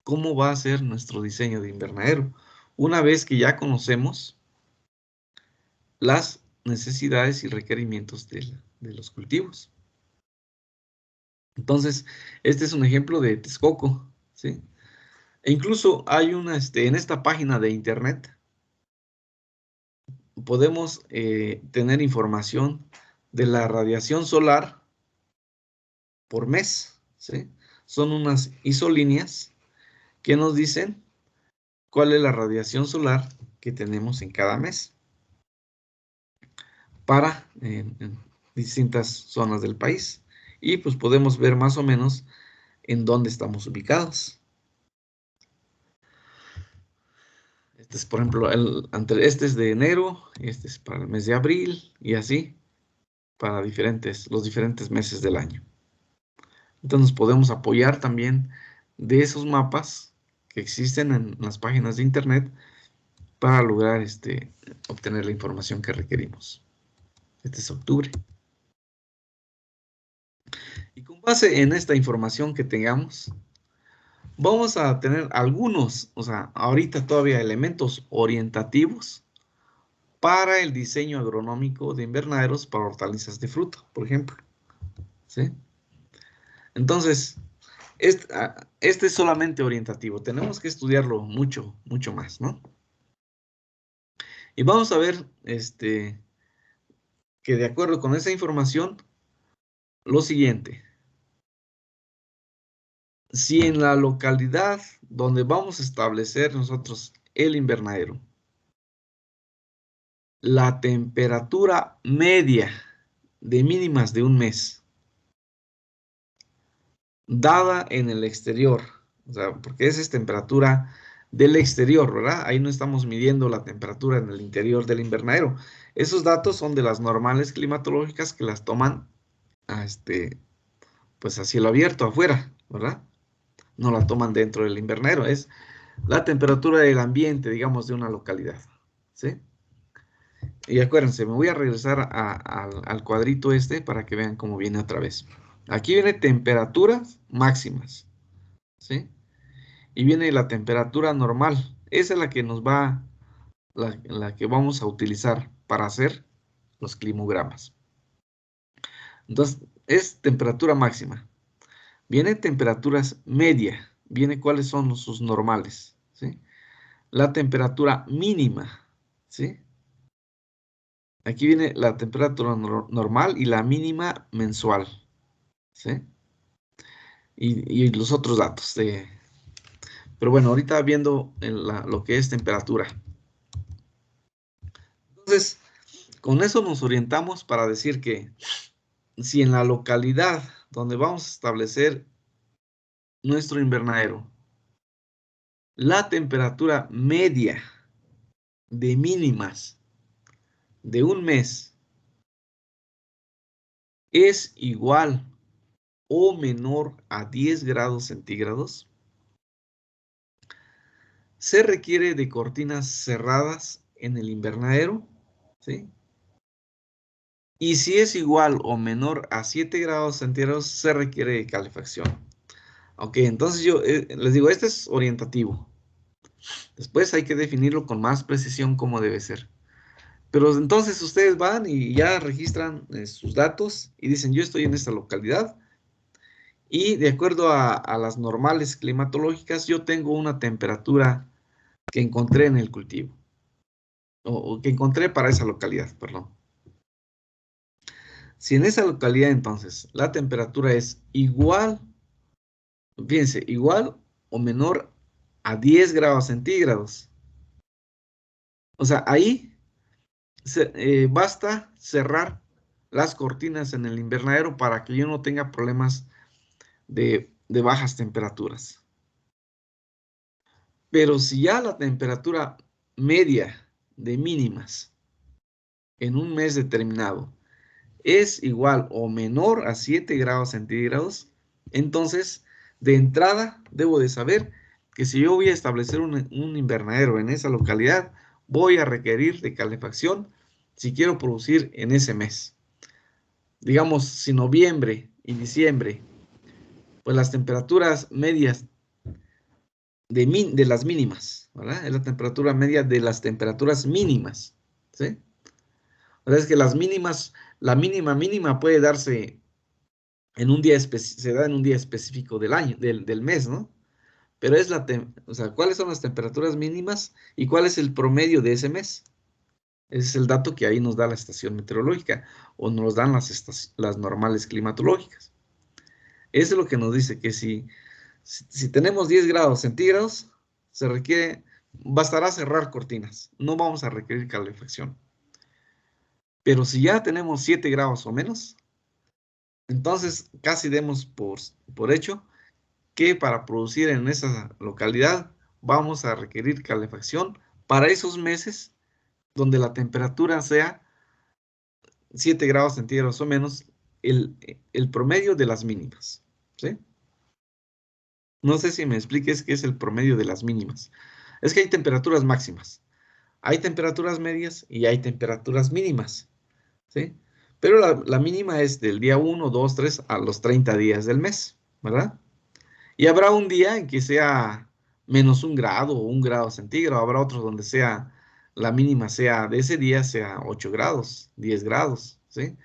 cómo va a ser nuestro diseño de invernadero, una vez que ya conocemos las necesidades y requerimientos de los cultivos. Entonces, este es un ejemplo de Texcoco, ¿sí? E incluso hay en esta página de internet, podemos tener información de la radiación solar por mes, ¿sí? Son unas isolíneas que nos dicen cuál es la radiación solar que tenemos en cada mes para en distintas zonas del país. Y pues podemos ver más o menos en dónde estamos ubicados. Este es, por ejemplo, este es de enero, este es para el mes de abril y así para los diferentes meses del año. Entonces nos podemos apoyar también de esos mapas que existen en las páginas de internet para lograr obtener la información que requerimos. Este es octubre. Y con base en esta información que tengamos, vamos a tener algunos, o sea, ahorita todavía elementos orientativos para el diseño agronómico de invernaderos para hortalizas de fruto, por ejemplo, ¿sí? Entonces, este es solamente orientativo. Tenemos que estudiarlo mucho, mucho más, ¿no? Y vamos a ver, que de acuerdo con esa información, lo siguiente. Si en la localidad donde vamos a establecer nosotros el invernadero, la temperatura media de mínimas de un mes, dada en el exterior, o sea, porque esa es temperatura del exterior, ¿verdad? Ahí no estamos midiendo la temperatura en el interior del invernadero. Esos datos son de las normales climatológicas que las toman a pues a cielo abierto afuera, ¿verdad? No la toman dentro del invernadero, es la temperatura del ambiente, digamos, de una localidad, ¿sí? Y acuérdense, me voy a regresar al cuadrito para que vean cómo viene otra vez. Aquí viene temperaturas máximas, ¿sí? Y viene la temperatura normal. Esa es la que la que vamos a utilizar para hacer los climogramas. Entonces, es temperatura máxima. Viene temperaturas media. Viene cuáles son sus normales, ¿sí? La temperatura mínima, ¿sí? Aquí viene la temperatura normal y la mínima mensual, ¿sí? y los otros datos. Pero bueno, ahorita viendo lo que es temperatura. Entonces, con eso nos orientamos para decir que si en la localidad donde vamos a establecer nuestro invernadero, la temperatura media de mínimas de un mes es igual o menor a 10 grados centígrados, se requiere de cortinas cerradas en el invernadero, ¿sí? Y si es igual o menor a 7 grados centígrados, se requiere de calefacción. Ok, entonces yo les digo, este es orientativo. Después hay que definirlo con más precisión como debe ser. Pero entonces ustedes van y ya registran sus datos y dicen, yo estoy en esta localidad y de acuerdo a las normales climatológicas, yo tengo una temperatura que encontré en el cultivo. O que encontré para esa localidad, perdón. Si en esa localidad entonces la temperatura es igual, fíjense, igual o menor a 10 grados centígrados. O sea, ahí basta cerrar las cortinas en el invernadero para que yo no tenga problemas de bajas temperaturas. Pero si ya la temperatura media de mínimas en un mes determinado es igual o menor a 7 grados centígrados, entonces de entrada debo de saber que si yo voy a establecer un invernadero en esa localidad, voy a requerir de calefacción si quiero producir en ese mes. Digamos, si noviembre y diciembre, pues las temperaturas medias de las mínimas, ¿verdad? Es la temperatura media de las temperaturas mínimas, ¿sí? O sea, es que las mínimas, la mínima puede darse en un día se da en un día específico del año, del mes, ¿no? Pero es o sea, ¿cuáles son las temperaturas mínimas y cuál es el promedio de ese mes? Ese es el dato que ahí nos da la estación meteorológica o nos dan las normales climatológicas. Eso es lo que nos dice que si tenemos 10 grados centígrados, bastará cerrar cortinas, no vamos a requerir calefacción. Pero si ya tenemos 7 grados o menos, entonces casi demos por hecho que para producir en esa localidad vamos a requerir calefacción para esos meses donde la temperatura sea 7 grados centígrados o menos, el promedio de las mínimas, ¿sí? No sé si me expliques qué es el promedio de las mínimas. Es que hay temperaturas máximas, hay temperaturas medias y hay temperaturas mínimas, ¿sí? Pero la mínima es del día 1, 2, 3 a los 30 días del mes, ¿verdad? Y habrá un día en que sea menos 1 grado o 1 grado centígrado, habrá otros donde la mínima sea de ese día sea 8 grados, 10 grados, ¿sí?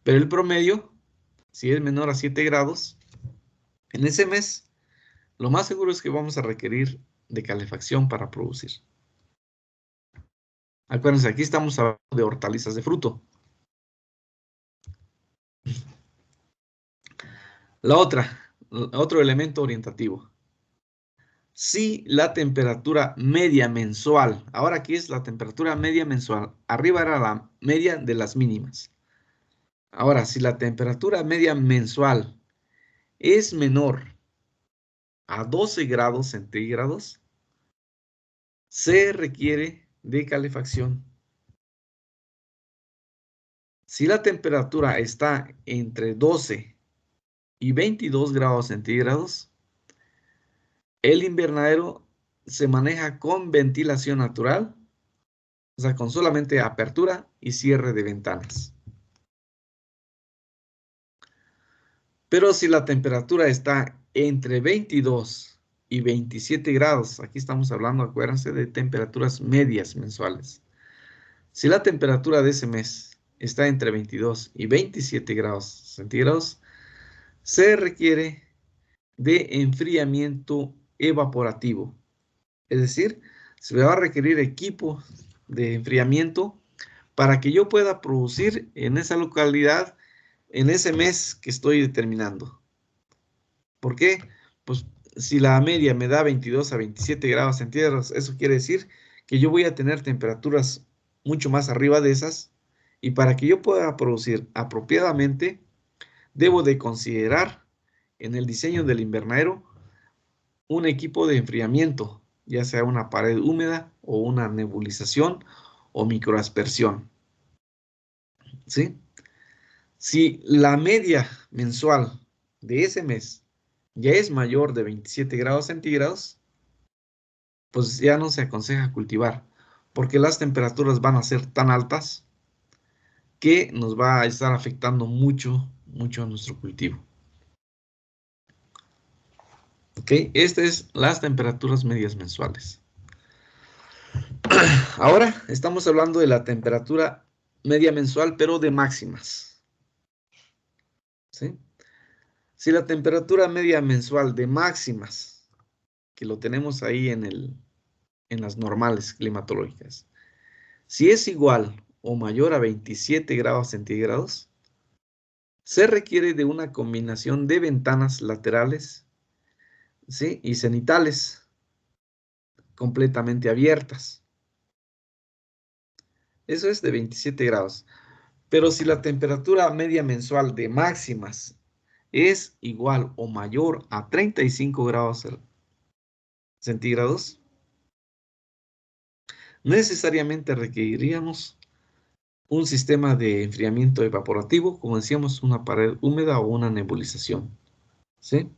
Pero el promedio, si es menor a 7 grados, en ese mes, lo más seguro es que vamos a requerir de calefacción para producir. Acuérdense, aquí estamos hablando de hortalizas de fruto. Otro elemento orientativo. Si la temperatura media mensual, ahora aquí es la temperatura media mensual, arriba era la media de las mínimas. Ahora, si la temperatura media mensual es menor a 12 grados centígrados, se requiere de calefacción. Si la temperatura está entre 12 y 22 grados centígrados, el invernadero se maneja con ventilación natural, o sea, con solamente apertura y cierre de ventanas. Pero si la temperatura está entre 22 y 27 grados, aquí estamos hablando, acuérdense, de temperaturas medias mensuales. Si la temperatura de ese mes está entre 22 y 27 grados centígrados, se requiere de enfriamiento evaporativo. Es decir, se me va a requerir equipo de enfriamiento para que yo pueda producir en esa localidad en ese mes que estoy determinando. ¿Por qué? Pues si la media me da 22 a 27 grados centígrados, eso quiere decir que yo voy a tener temperaturas mucho más arriba de esas, y para que yo pueda producir apropiadamente, debo de considerar en el diseño del invernadero un equipo de enfriamiento, ya sea una pared húmeda o una nebulización o microaspersión, ¿sí? Si la media mensual de ese mes ya es mayor de 27 grados centígrados, pues ya no se aconseja cultivar, porque las temperaturas van a ser tan altas que nos va a estar afectando mucho, mucho a nuestro cultivo. ¿Ok? Estas es las temperaturas medias mensuales. Ahora estamos hablando de la temperatura media mensual, pero de máximas, ¿sí? Si la temperatura media mensual de máximas, que lo tenemos ahí en las normales climatológicas, si es igual o mayor a 27 grados centígrados, se requiere de una combinación de ventanas laterales, ¿sí?, y cenitales completamente abiertas. Eso es de 27 grados. Pero si la temperatura media mensual de máximas es igual o mayor a 35 grados centígrados, necesariamente requeriríamos un sistema de enfriamiento evaporativo, como decíamos, una pared húmeda o una nebulización, ¿sí?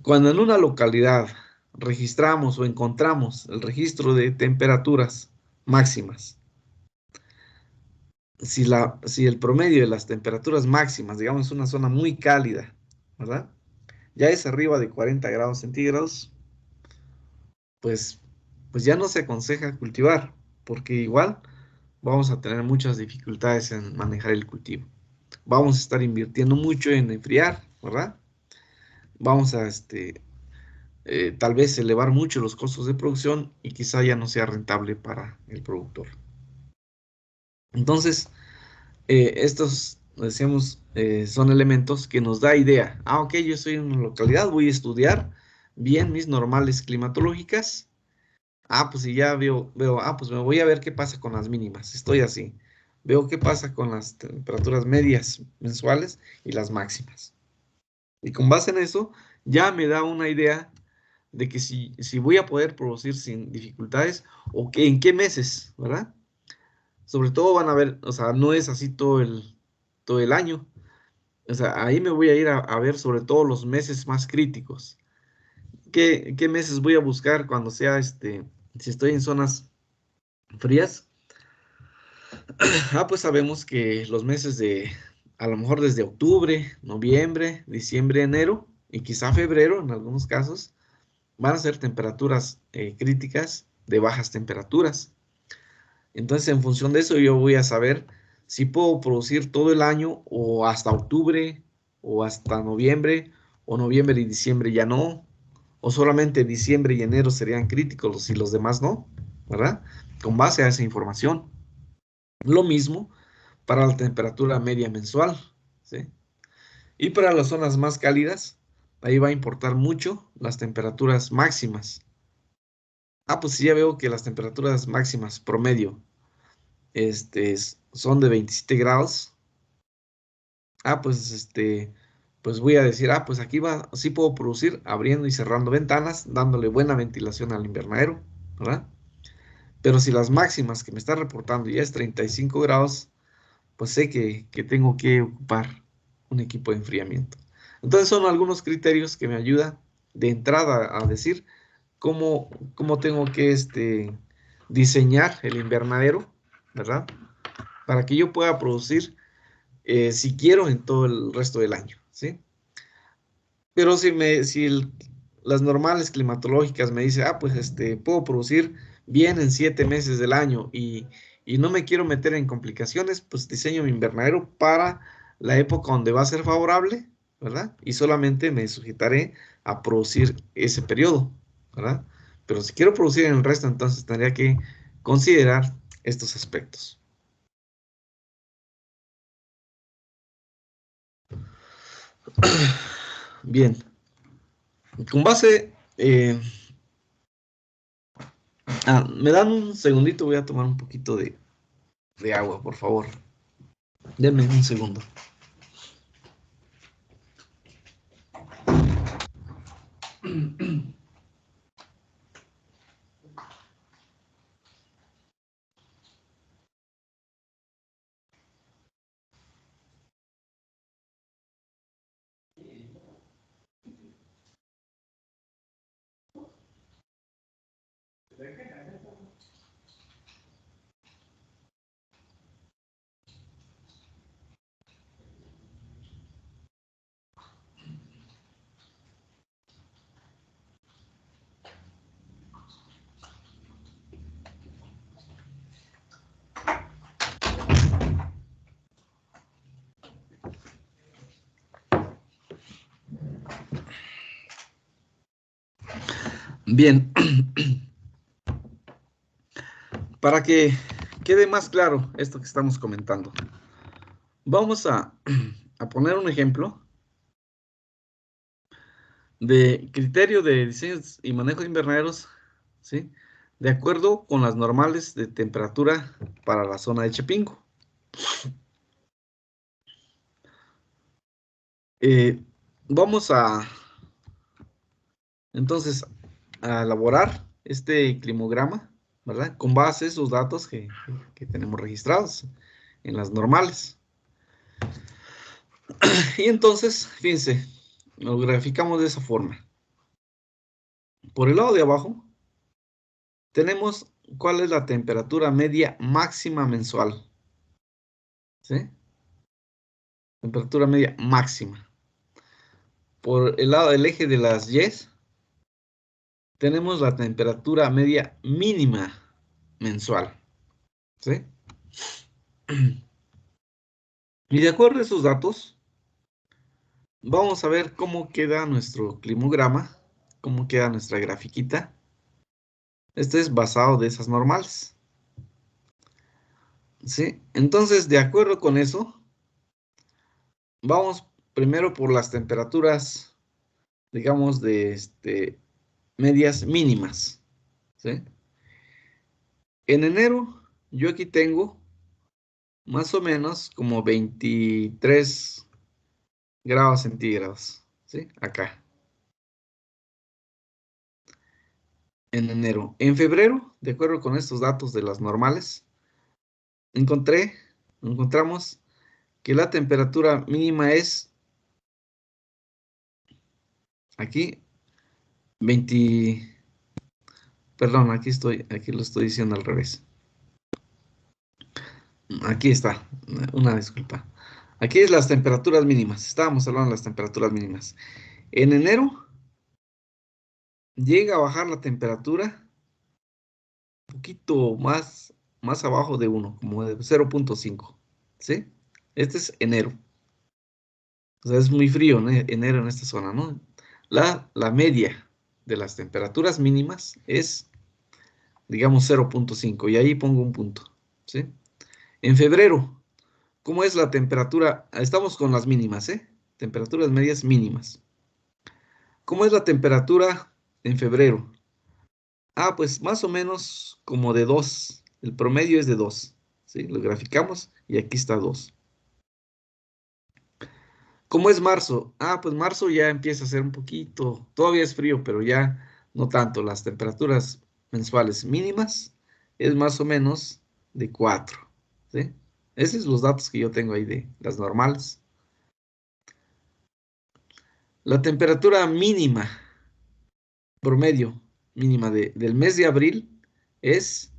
Cuando en una localidad registramos o encontramos el registro de temperaturas máximas, si el promedio de las temperaturas máximas, digamos, es una zona muy cálida, ¿verdad?, ya es arriba de 40 grados centígrados, pues, pues ya no se aconseja cultivar, porque igual vamos a tener muchas dificultades en manejar el cultivo. Vamos a estar invirtiendo mucho en enfriar, ¿verdad? Vamos a tal vez elevar mucho los costos de producción y quizá ya no sea rentable para el productor. Entonces, estos, decíamos, son elementos que nos da idea. Ah, ok, yo estoy en una localidad, voy a estudiar bien mis normales climatológicas. Ah, pues si ya pues me voy a ver qué pasa con las mínimas. Estoy así. Veo qué pasa con las temperaturas medias mensuales y las máximas. Y con base en eso, ya me da una idea de que si voy a poder producir sin dificultades o que en qué meses, ¿verdad? Sobre todo van a ver, o sea, no es así todo el año. O sea, ahí me voy a ir a ver sobre todo los meses más críticos. ¿Qué meses voy a buscar cuando sea, si estoy en zonas frías? Pues sabemos que los meses a lo mejor desde octubre, noviembre, diciembre, enero y quizá febrero en algunos casos, van a ser temperaturas críticas de bajas temperaturas. Entonces, en función de eso, yo voy a saber si puedo producir todo el año o hasta octubre o hasta noviembre, o noviembre y diciembre ya no, o solamente diciembre y enero serían críticos y los demás no, ¿verdad? Con base a esa información. Lo mismo para la temperatura media mensual, ¿sí? Y para las zonas más cálidas, ahí va a importar mucho las temperaturas máximas. Pues sí, ya veo que las temperaturas máximas promedio son de 27 grados. Pues voy a decir, pues aquí sí puedo producir abriendo y cerrando ventanas, dándole buena ventilación al invernadero, ¿verdad? Pero si las máximas que me está reportando ya es 35 grados, pues sé que tengo que ocupar un equipo de enfriamiento. Entonces son algunos criterios que me ayudan de entrada a decir cómo tengo que diseñar el invernadero, ¿verdad? Para que yo pueda producir, si quiero, en todo el resto del año, ¿sí? Pero si las normales climatológicas me dicen, pues puedo producir bien en 7 meses del año y no me quiero meter en complicaciones, pues diseño mi invernadero para la época donde va a ser favorable, ¿verdad? Y solamente me sujetaré a producir ese periodo, ¿verdad? Pero si quiero producir en el resto, entonces tendría que considerar estos aspectos. Bien. Con base... me dan un segundito, voy a tomar un poquito de agua, por favor. Denme un segundo. Bien. Para que quede más claro esto que estamos comentando, vamos a poner un ejemplo de criterio de diseño y manejo de invernaderos, ¿sí? De acuerdo con las normales de temperatura para la zona de Chapingo. Vamos entonces a elaborar este climograma, ¿verdad? Con base a esos datos que tenemos registrados en las normales. Y entonces, fíjense, lo graficamos de esa forma. Por el lado de abajo, tenemos cuál es la temperatura media máxima mensual. ¿Sí? Temperatura media máxima. Por el lado del eje de las Y, tenemos la temperatura media mínima mensual. ¿Sí? Y de acuerdo a esos datos, vamos a ver cómo queda nuestro climograma, cómo queda nuestra grafiquita. Este es basado de esas normales. ¿Sí? Entonces, de acuerdo con eso, vamos primero por las temperaturas, digamos, de medias mínimas. ¿Sí? En enero, yo aquí tengo más o menos como 23 grados centígrados. ¿Sí? Acá. En enero. En febrero, de acuerdo con estos datos de las normales, encontramos que la temperatura mínima es aquí 20, perdón, aquí lo estoy diciendo al revés. Aquí está, una disculpa. Aquí es las temperaturas mínimas, estábamos hablando de las temperaturas mínimas. En enero llega a bajar la temperatura un poquito más abajo de 1, como de 0.5, ¿sí? Este es enero. O sea, es muy frío, ¿no? Enero en esta zona, ¿no? La media de las temperaturas mínimas es, digamos, 0.5 y ahí pongo un punto, ¿sí? En febrero, ¿cómo es la temperatura? Estamos con las mínimas, ¿eh? Temperaturas medias mínimas. ¿Cómo es la temperatura en febrero? Ah, pues más o menos como de 2. El promedio es de 2, ¿sí? Lo graficamos y aquí está 2. ¿Cómo es marzo? Ah, pues marzo ya empieza a ser un poquito, todavía es frío, pero ya no tanto. Las temperaturas mensuales mínimas es más o menos de 4, ¿sí? Esos son los datos que yo tengo ahí de las normales. La temperatura mínima, promedio, mínima del mes de abril es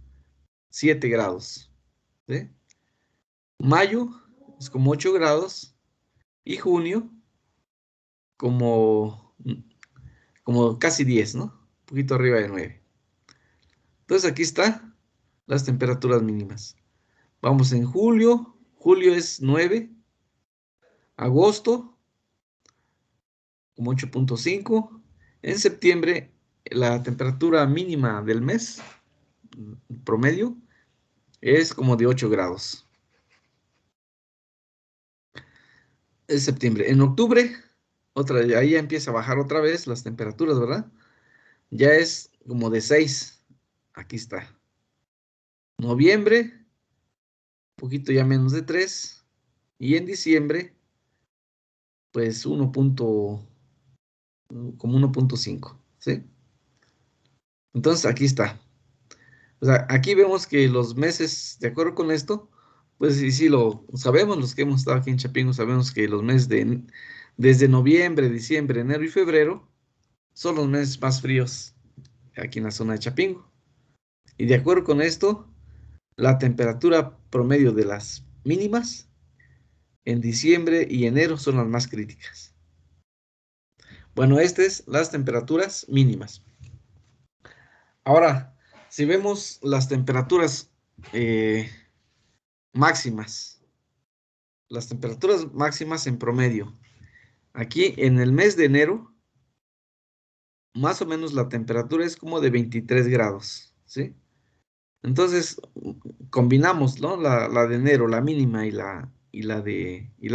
7 grados, ¿sí? Mayo es como 8 grados y junio como, como casi 10, ¿no? Un poquito arriba de 9. Entonces aquí está las temperaturas mínimas. Vamos en julio. Julio es 9. Agosto, como 8.5. En septiembre, la temperatura mínima del mes, promedio, es como de 8 grados. Es septiembre. En octubre, ahí ya empieza a bajar otra vez las temperaturas, ¿verdad? Ya es como de 6. Aquí está. Noviembre, un poquito ya menos de 3. Y en diciembre, pues como 1.5, ¿sí? Entonces aquí está. O sea, aquí vemos que los meses, de acuerdo con esto, pues sí lo sabemos, los que hemos estado aquí en Chapingo, sabemos que los meses desde noviembre, diciembre, enero y febrero son los meses más fríos aquí en la zona de Chapingo. Y de acuerdo con esto, la temperatura promedio de las mínimas en diciembre y enero son las más críticas. Bueno, estas es las temperaturas mínimas. Ahora, si vemos las temperaturas máximas, las temperaturas máximas en promedio, aquí en el mes de enero, más o menos la temperatura es como de 23 grados, ¿sí? Entonces, combinamos, ¿no? La de enero, la mínima y la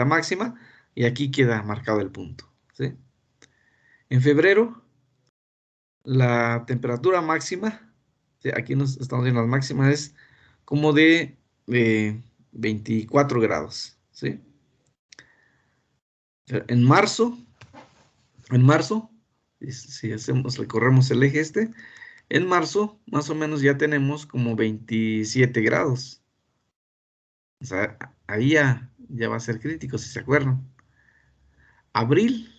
máxima, y aquí queda marcado el punto, ¿sí? En febrero, la temperatura máxima, ¿sí? Aquí nos estamos viendo las máximas, es como de 24 grados, ¿sí? En marzo, si recorremos el eje en marzo, más o menos ya tenemos como 27 grados. O sea, ahí ya va a ser crítico, si se acuerdan. Abril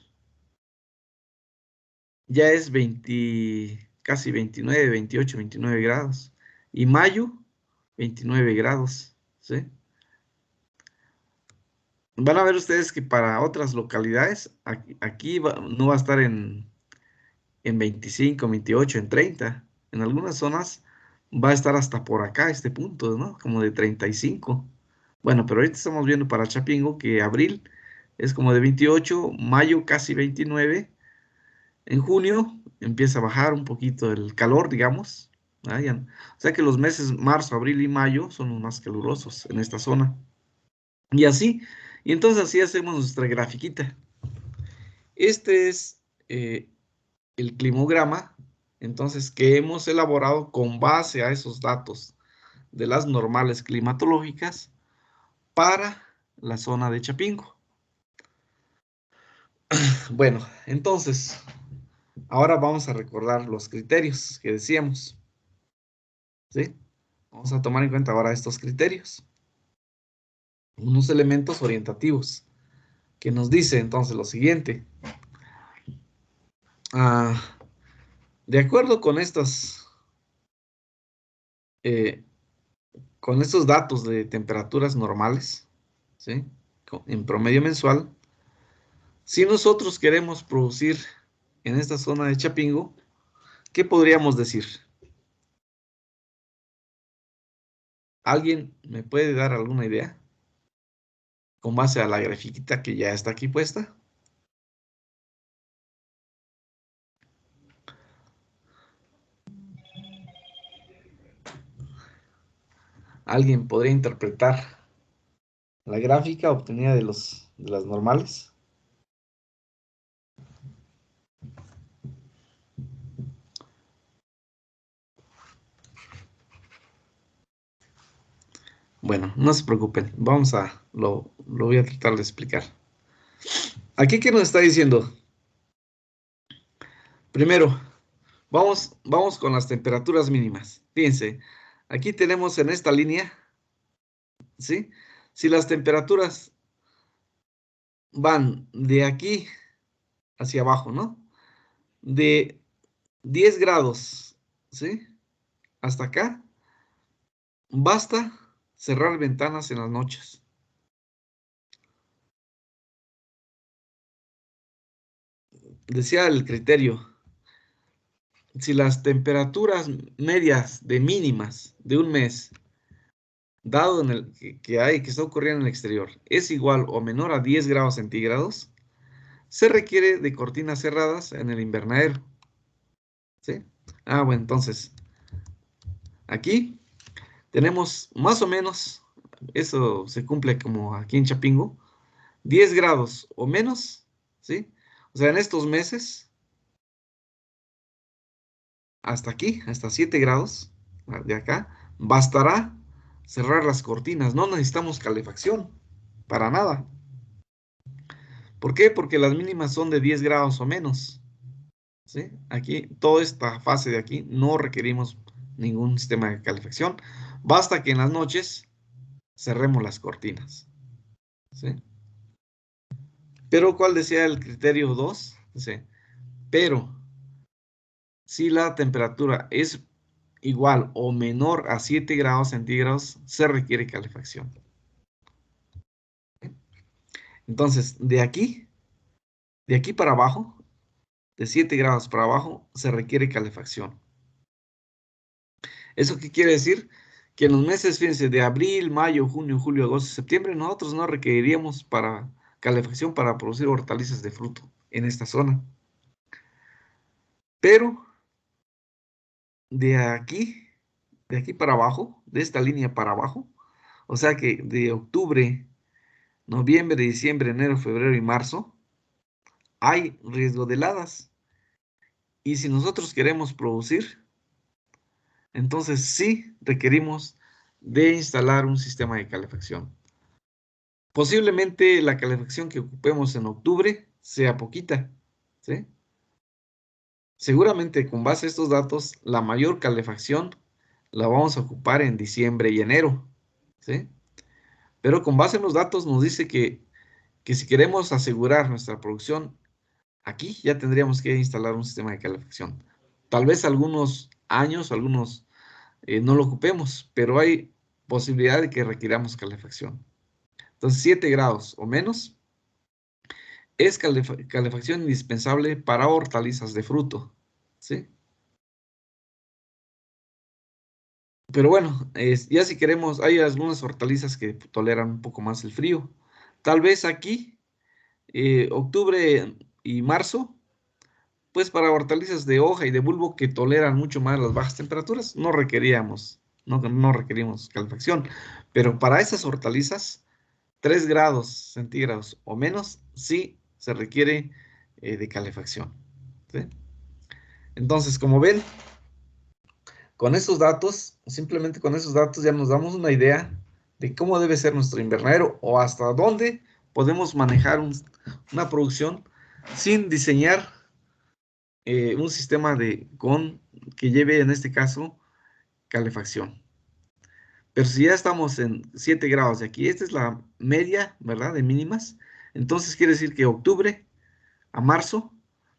ya es casi 29, 28, 29 grados. Y mayo, 29 grados, ¿sí? Van a ver ustedes que para otras localidades, aquí no va a estar en 25, 28, en 30. En algunas zonas va a estar hasta por acá, este punto, ¿no? Como de 35. Bueno, pero ahorita estamos viendo para Chapingo que abril es como de 28, mayo casi 29. En junio empieza a bajar un poquito el calor, digamos. O sea que los meses marzo, abril y mayo son los más calurosos en esta zona. Y así, y entonces así hacemos nuestra grafiquita. Este es el climograma, entonces, que hemos elaborado con base a esos datos de las normales climatológicas para la zona de Chapingo. Bueno, entonces, ahora vamos a recordar los criterios que decíamos, ¿sí? Vamos a tomar en cuenta ahora estos criterios. Unos elementos orientativos que nos dice entonces lo siguiente. De acuerdo con con estos datos de temperaturas normales, ¿sí? En promedio mensual, si nosotros queremos producir en esta zona de Chapingo, ¿qué podríamos decir? ¿Alguien me puede dar alguna idea? Con base a la grafiquita que ya está aquí puesta. ¿Alguien podría interpretar la gráfica obtenida de las normales? Bueno, no se preocupen, lo voy a tratar de explicar. ¿Aquí qué nos está diciendo? Primero, vamos con las temperaturas mínimas. Fíjense, aquí tenemos en esta línea, ¿sí? Si las temperaturas van de aquí hacia abajo, ¿no? De 10 grados, ¿sí? Hasta acá, basta cerrar ventanas en las noches. Decía el criterio, si las temperaturas medias de mínimas de un mes, dado en el que está ocurriendo en el exterior, es igual o menor a 10 grados centígrados, se requiere de cortinas cerradas en el invernadero. ¿Sí? Bueno, entonces, aquí tenemos más o menos, eso se cumple como aquí en Chapingo, 10 grados o menos, ¿sí? O sea, en estos meses, hasta aquí, hasta 7 grados, de acá, bastará cerrar las cortinas. No necesitamos calefacción, para nada. ¿Por qué? Porque las mínimas son de 10 grados o menos. ¿Sí? Aquí, toda esta fase de aquí, no requerimos ningún sistema de calefacción. Basta que en las noches cerremos las cortinas. ¿Sí? Pero, ¿cuál decía el criterio 2? Dice, pero si la temperatura es igual o menor a 7 grados centígrados, se requiere calefacción. Entonces, de aquí para abajo, de 7 grados para abajo, se requiere calefacción. ¿Eso qué quiere decir? Que en los meses, fíjense, de abril, mayo, junio, julio, agosto, septiembre, nosotros no requeriríamos para calefacción para producir hortalizas de fruto en esta zona. Pero de aquí para abajo, de esta línea para abajo, o sea que de octubre, noviembre, diciembre, enero, febrero y marzo, hay riesgo de heladas. Y si nosotros queremos producir, entonces sí requerimos de instalar un sistema de calefacción. Posiblemente la calefacción que ocupemos en octubre sea poquita, ¿sí? Seguramente con base a estos datos, la mayor calefacción la vamos a ocupar en diciembre y enero, ¿sí? Pero con base en los datos nos dice que si queremos asegurar nuestra producción, aquí ya tendríamos que instalar un sistema de calefacción. Tal vez algunos años, no lo ocupemos, pero hay posibilidad de que requiramos calefacción. Entonces, 7 grados o menos es calefacción indispensable para hortalizas de fruto, ¿sí? Pero bueno, ya si queremos, hay algunas hortalizas que toleran un poco más el frío. Tal vez aquí, octubre y marzo, pues para hortalizas de hoja y de bulbo que toleran mucho más las bajas temperaturas, no requerimos calefacción. Pero para esas hortalizas, 3 grados centígrados o menos, sí se requiere de calefacción, ¿sí? Entonces, como ven, con esos datos, simplemente con esos datos ya nos damos una idea de cómo debe ser nuestro invernadero o hasta dónde podemos manejar una producción sin diseñar un sistema que lleve en este caso calefacción. Pero si ya estamos en 7 grados de aquí, esta es la media, ¿verdad? De mínimas. Entonces quiere decir que octubre a marzo,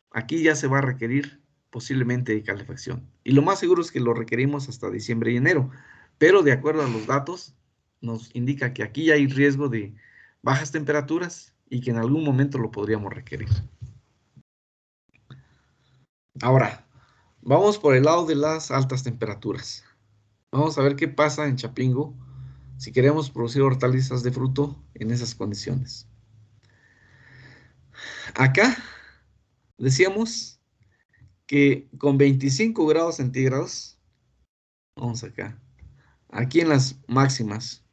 aquí ya se va a requerir posiblemente calefacción. Y lo más seguro es que lo requerimos hasta diciembre y enero. Pero de acuerdo a los datos, nos indica que aquí ya hay riesgo de bajas temperaturas y que en algún momento lo podríamos requerir. Ahora, vamos por el lado de las altas temperaturas. Vamos a ver qué pasa en Chapingo si queremos producir hortalizas de fruto en esas condiciones. Acá decíamos que con 25 grados centígrados, vamos acá, aquí en las máximas,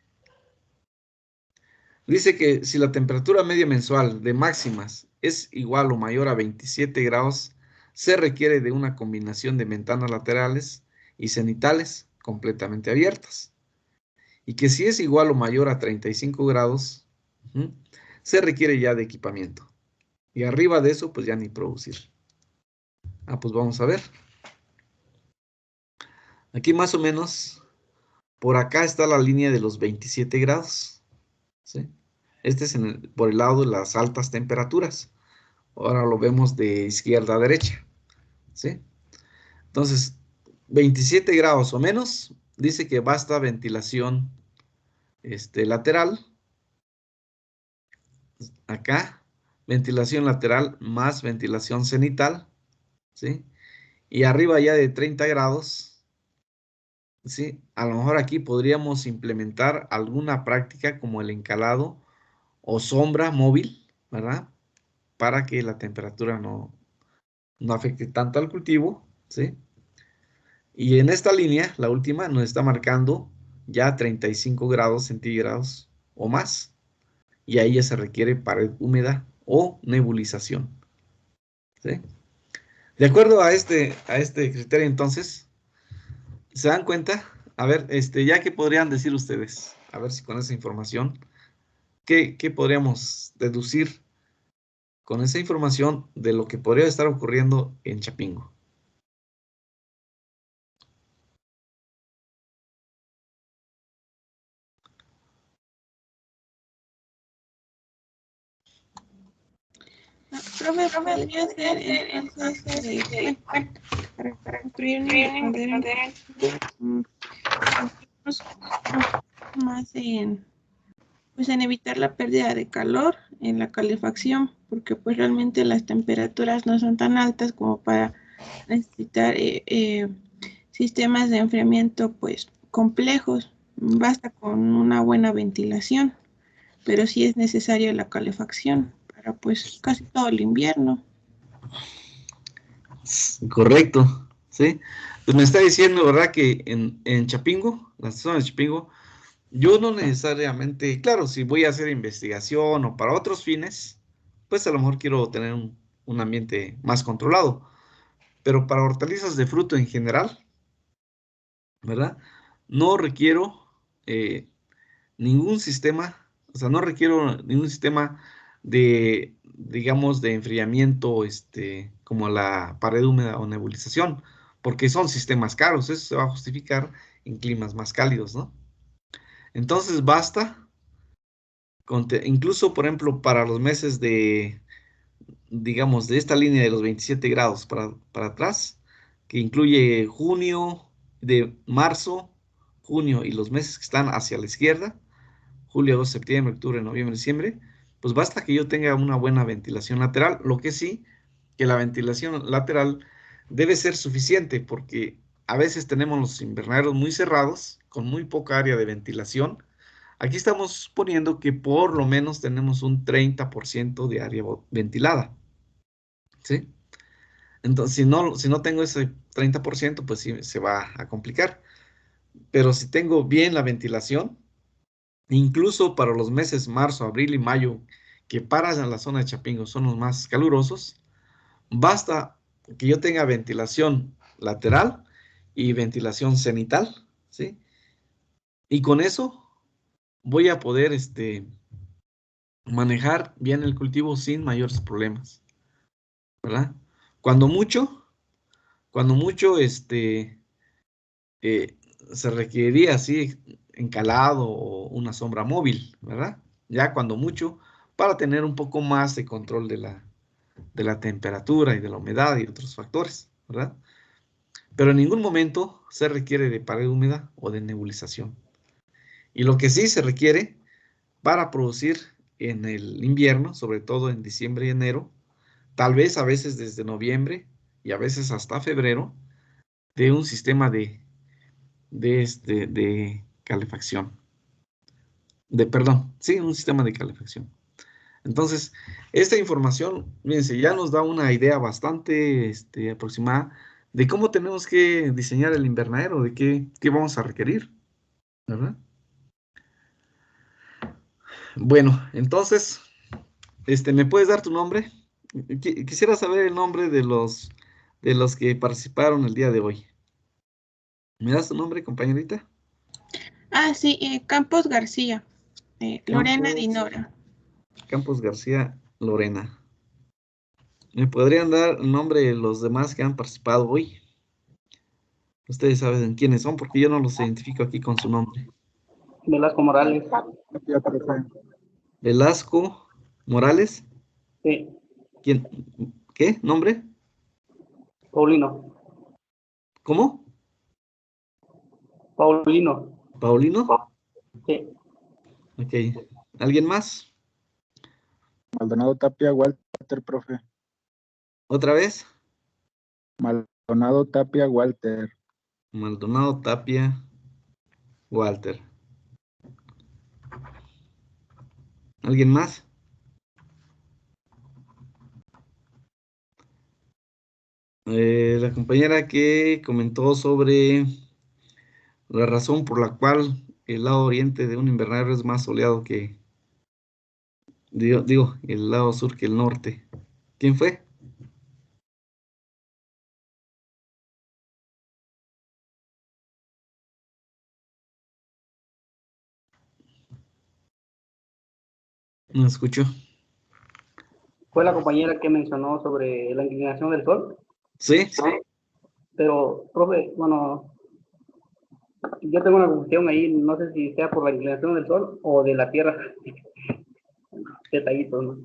dice que si la temperatura media mensual de máximas es igual o mayor a 27 grados, se requiere de una combinación de ventanas laterales y cenitales completamente abiertas. Y que si es igual o mayor a 35 grados, se requiere ya de equipamiento. Y arriba de eso, pues ya ni producir. Pues vamos a ver. Aquí más o menos, por acá está la línea de los 27 grados. ¿Sí? Este es por el lado de las altas temperaturas. Ahora lo vemos de izquierda a derecha. ¿Sí? Entonces, 27 grados o menos, dice que basta ventilación lateral. Acá, ventilación lateral más ventilación cenital. ¿Sí? Y arriba ya de 30 grados, ¿sí? A lo mejor aquí podríamos implementar alguna práctica como el encalado o sombra móvil, ¿verdad? Para que la temperatura no afecte tanto al cultivo, ¿sí? Y en esta línea, la última, nos está marcando ya 35 grados centígrados o más. Y ahí ya se requiere pared húmeda o nebulización. ¿sí? De acuerdo a este criterio, entonces, ¿se dan cuenta? A ver, ya que podrían decir ustedes, a ver si con esa información, ¿qué podríamos deducir con esa información de lo que podría estar ocurriendo en Chapingo? Profe, podría ser entonces bueno, para construir un invernadero más pues en evitar la pérdida de calor en la calefacción, porque pues realmente las temperaturas no son tan altas como para necesitar sistemas de enfriamiento pues complejos. Basta con una buena ventilación, pero sí es necesaria la calefacción para pues casi todo el invierno. Correcto, ¿sí? Pues me está diciendo, ¿verdad? Que en Chapingo, la zona de Chapingo, yo no necesariamente, claro, si voy a hacer investigación o para otros fines, pues a lo mejor quiero tener un ambiente más controlado, pero para hortalizas de fruto en general, ¿verdad? No requiero eh, ningún sistema, o sea, no requiero ningún sistema de, digamos, de enfriamiento, como la pared húmeda o nebulización, porque son sistemas caros, eso se va a justificar en climas más cálidos, ¿no? Entonces basta, incluso por ejemplo para los meses de, digamos, de esta línea de los 27 grados para atrás, que incluye junio, de marzo, junio y los meses que están hacia la izquierda, julio, agosto, septiembre, octubre, noviembre, diciembre, pues basta que yo tenga una buena ventilación lateral. Lo que sí, que la ventilación lateral debe ser suficiente porque a veces tenemos los invernaderos muy cerrados, con muy poca área de ventilación. Aquí estamos suponiendo que por lo menos tenemos un 30% de área ventilada, ¿sí? Entonces, si no tengo ese 30%, pues sí se va a complicar. Pero si tengo bien la ventilación, incluso para los meses marzo, abril y mayo, que para la zona de Chapingo son los más calurosos, basta que yo tenga ventilación lateral y ventilación cenital, ¿sí? Y con eso voy a poder manejar bien el cultivo sin mayores problemas, ¿verdad? Cuando mucho, cuando mucho, eh, se requeriría así encalado o una sombra móvil, ¿verdad? Ya cuando mucho, para tener un poco más de control de la temperatura y de la humedad y otros factores, ¿verdad? Pero en ningún momento se requiere de pared húmeda o de nebulización. Y lo que sí se requiere para producir en el invierno, sobre todo en diciembre y enero, tal vez a veces desde noviembre y a veces hasta febrero, de un sistema de calefacción. Perdón, sí, un sistema de calefacción. Entonces, esta información, fíjense, ya nos da una idea bastante aproximada de cómo tenemos que diseñar el invernadero, de qué vamos a requerir, ¿verdad? Bueno, entonces, ¿me puedes dar tu nombre? Quisiera saber el nombre de los que participaron el día de hoy. ¿Me das tu nombre, compañerita? Ah, sí, Campos García, Lorena Campos, Dinora. Campos García Lorena. ¿Me podrían dar el nombre de los demás que han participado hoy? Ustedes saben quiénes son porque yo no los identifico aquí con su nombre. Velasco Morales. Ya, profe. Velasco Morales. Sí, ¿Quién? ¿Qué? ¿Nombre? Paulino. ¿Cómo? Paulino. ¿Paulino? Sí, Ok. ¿Alguien más? Maldonado Tapia Walter, profe. ¿Otra vez? Maldonado Tapia Walter. Maldonado Tapia Walter. ¿Alguien más? La compañera que comentó sobre la razón por la cual el lado oriente de un invernadero es más soleado que, digo, el lado sur que el norte. ¿Quién fue? No escucho. Fue la compañera que mencionó sobre la inclinación del Sol, ¿Sí? pero, profe, bueno, yo tengo una confusión ahí, no sé si sea por la inclinación del Sol o de la Tierra. Detallitos, ¿no?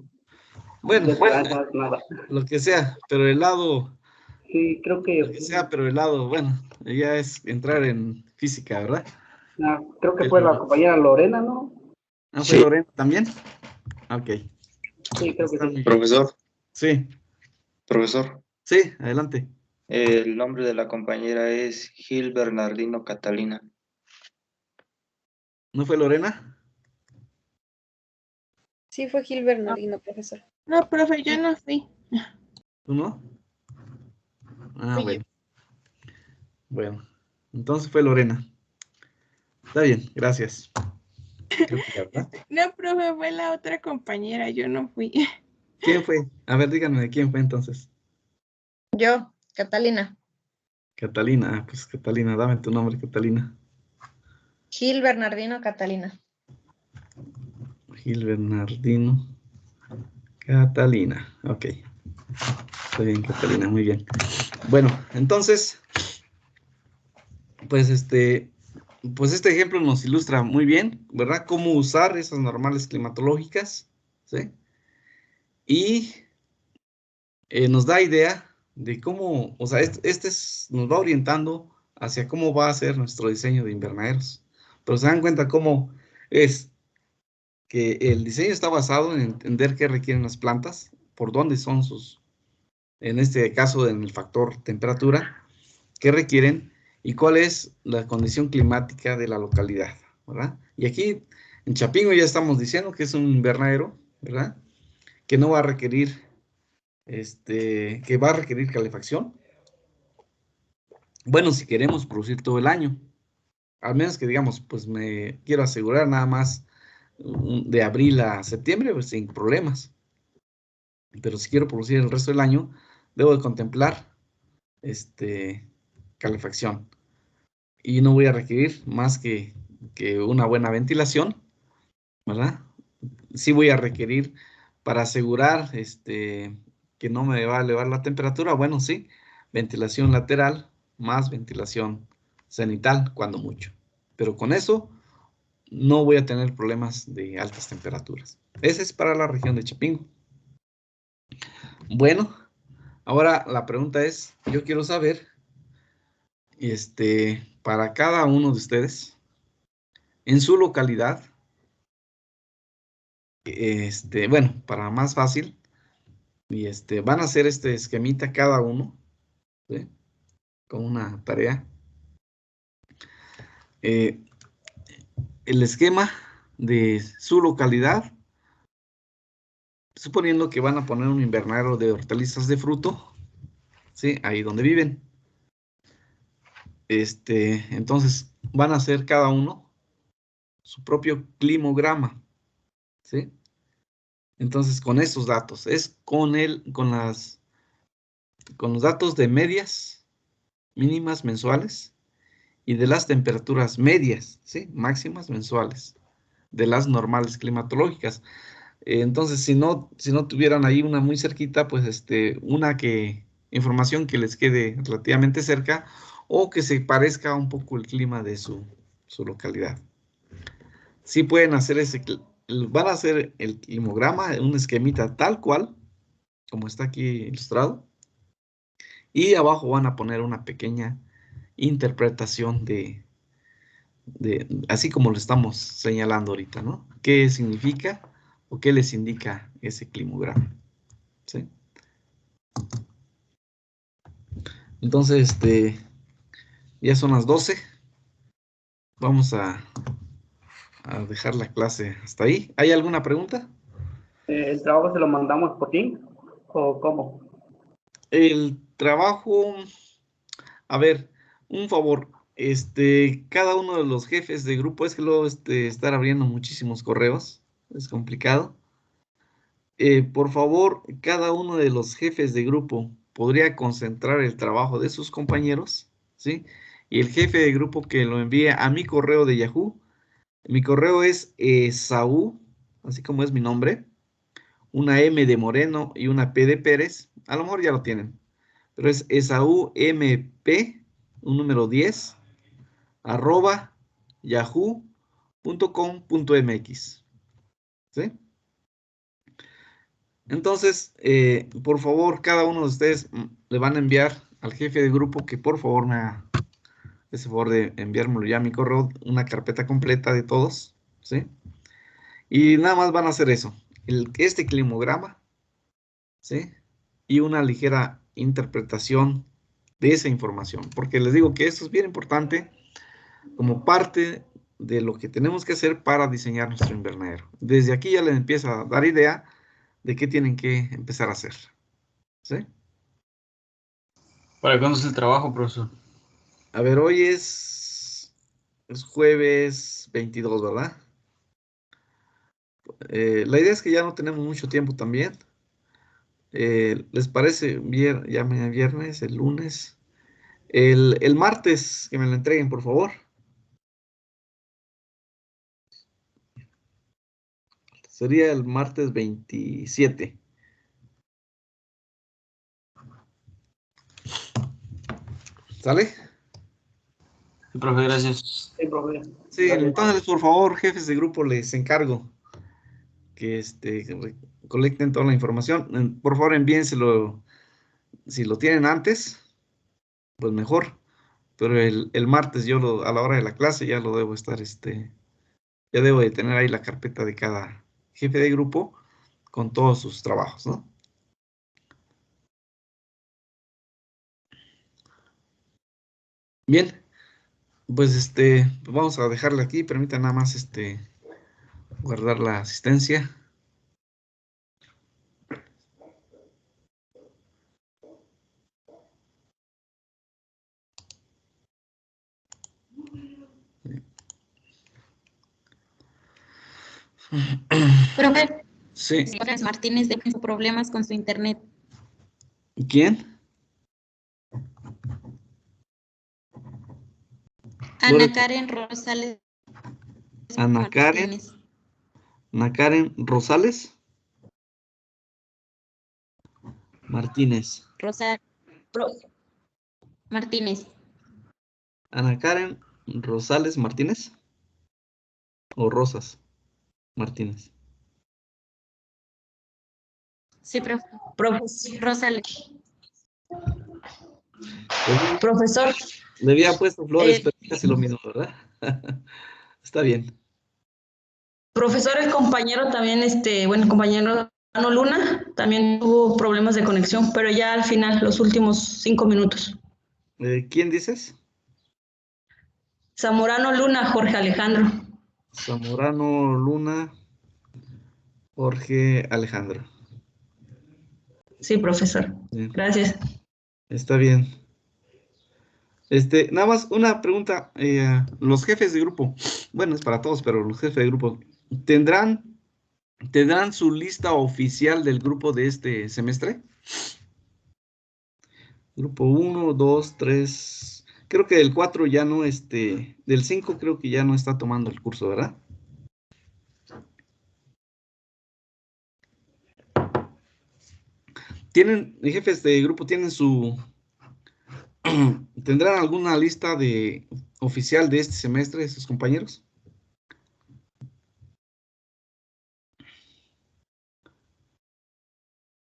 Bueno, De esperanza, nada. lo que sea, pero el lado, Sí, creo lo que, que sea, pero el lado, bueno, ya es entrar en física, ¿verdad? creo que fue la Pero, compañera Lorena, ¿no? ¿fue Sí, Lorena también? Ok, Sí, creo que está muy sí. bien. profesor, Sí, profesor. sí, adelante. El nombre de la compañera es Gil Bernardino Catalina. ¿No fue Lorena? Sí, fue Gil Bernardino, profesor. No, profe, yo no fui. ¿Tú no? Ah, Fui yo. bueno. Bueno, entonces fue Lorena. Está bien, gracias. Creo que ya, ¿verdad? No, profe, fue la otra compañera, yo no fui. ¿Quién fue? A ver, díganme de quién fue entonces. Yo, Catalina. Catalina. Ah, pues Catalina, dame tu nombre, Catalina. Gil Bernardino Catalina. Gil Bernardino. Catalina. Ok. Está bien, Catalina, muy bien. Bueno, entonces, pues este ejemplo nos ilustra muy bien, ¿verdad? Cómo usar esas normales climatológicas, ¿sí? Y nos da idea de cómo, o sea, nos va orientando hacia cómo va a ser nuestro diseño de invernaderos. Pero se dan cuenta cómo es que el diseño está basado en entender qué requieren las plantas, por dónde son en este caso, en el factor temperatura, qué requieren y cuál es la condición climática de la localidad, ¿verdad? Y aquí en Chapingo ya estamos diciendo que es un invernadero, ¿verdad? Que no va a requerir, que va a requerir calefacción. Bueno, si queremos producir todo el año, al menos que digamos, pues me quiero asegurar nada más de abril a septiembre, pues sin problemas. Pero si quiero producir el resto del año, debo de contemplar calefacción. Y no voy a requerir más que una buena ventilación, ¿verdad? Sí voy a requerir para asegurar que no me va a elevar la temperatura, bueno, sí, ventilación lateral más ventilación cenital, cuando mucho. Pero con eso no voy a tener problemas de altas temperaturas. Ese es para la región de Chapingo. Bueno, ahora la pregunta es, yo quiero saber, para cada uno de ustedes, en su localidad, bueno, para más fácil, y van a hacer este esquemita cada uno, ¿sí? Con una tarea. El esquema de su localidad, suponiendo que van a poner un invernadero de hortalizas de fruto, ¿sí? Ahí donde viven. Entonces, van a hacer cada uno su propio climograma, ¿sí? Entonces, con estos datos, es con los datos de medias, mínimas mensuales, y de las temperaturas medias, ¿sí? Máximas mensuales, de las normales climatológicas. Entonces, si no tuvieran ahí una muy cerquita, pues información que les quede relativamente cerca o que se parezca un poco el clima de su localidad. Sí pueden hacer van a hacer el climograma, un esquemita tal cual, como está aquí ilustrado, y abajo van a poner una pequeña interpretación así como lo estamos señalando ahorita, ¿no? ¿Qué significa o qué les indica ese climograma? ¿Sí? Entonces, ya son las 12. Vamos a dejar la clase hasta ahí. ¿Hay alguna pregunta? ¿El trabajo se lo mandamos por ti o cómo? El trabajo, a ver, un favor, cada uno de los jefes de grupo, es que luego estar abriendo muchísimos correos, es complicado. Por favor, cada uno de los jefes de grupo podría concentrar el trabajo de sus compañeros, ¿sí? Y el jefe de grupo que lo envíe a mi correo de Yahoo. Mi correo es así como es mi nombre, una M de Moreno y una P de Pérez. A lo mejor ya lo tienen, pero es Esaú MP, un número 10, arroba yahoo.com.mx. ¿Sí? Entonces, por favor, cada uno de ustedes le van a enviar al jefe de grupo que por favor me haga ese favor de enviármelo ya a mi correo, una carpeta completa de todos, ¿sí? Y nada más van a hacer eso, este climograma, ¿sí? Y una ligera interpretación de esa información, porque les digo que esto es bien importante como parte de lo que tenemos que hacer para diseñar nuestro invernadero. Desde aquí ya les empieza a dar idea de qué tienen que empezar a hacer, ¿sí? ¿Para cuándo es el trabajo, profesor? A ver, hoy es jueves 22, ¿verdad? La idea es que ya no tenemos mucho tiempo también. ¿Les parece ya mañana viernes, el lunes? El martes, que me lo entreguen, por favor. Sería el martes 27. ¿Sale? Sí, profe, gracias. Sí, profe. Sí, Gracias. entonces, por favor, jefes de grupo, les encargo que colecten toda la información. Por favor, envíenselo. Si lo tienen antes, pues mejor. Pero el martes a la hora de la clase ya lo debo estar, ya debo de tener ahí la carpeta de cada jefe de grupo con todos sus trabajos, ¿no? Bien, pues vamos a dejarle aquí, permítanme nada más guardar la asistencia. Profe, Sí, Flores Martínez de problemas con su internet. ¿quién? Ana Karen Rosales Ana Karen. Martínez. Ana Karen Rosales Martínez. Martínez. Ana Karen Rosales Martínez o Rosas Martínez. Sí, profe. Rosales. Profesor, Le había puesto Flores, pero es casi lo mismo, ¿verdad? Está bien. profesor, el compañero también, bueno, compañero Zamorano Luna, también tuvo problemas de conexión, pero ya al final, los últimos 5 minutos. ¿Quién dices? Zamorano Luna, Jorge Alejandro. Zamorano Luna, Jorge Alejandro. Sí, profesor. Bien. Gracias. Está bien. Nada más una pregunta. Los jefes de grupo, bueno, es para todos, pero los jefes de grupo, ¿tendrán su lista oficial del grupo de este semestre? Grupo 1, 2, 3. Creo que del 4 ya no, del 5 creo que ya no está tomando el curso, ¿verdad? ¿Tienen, jefes de grupo, tendrán alguna lista oficial de este semestre de sus compañeros?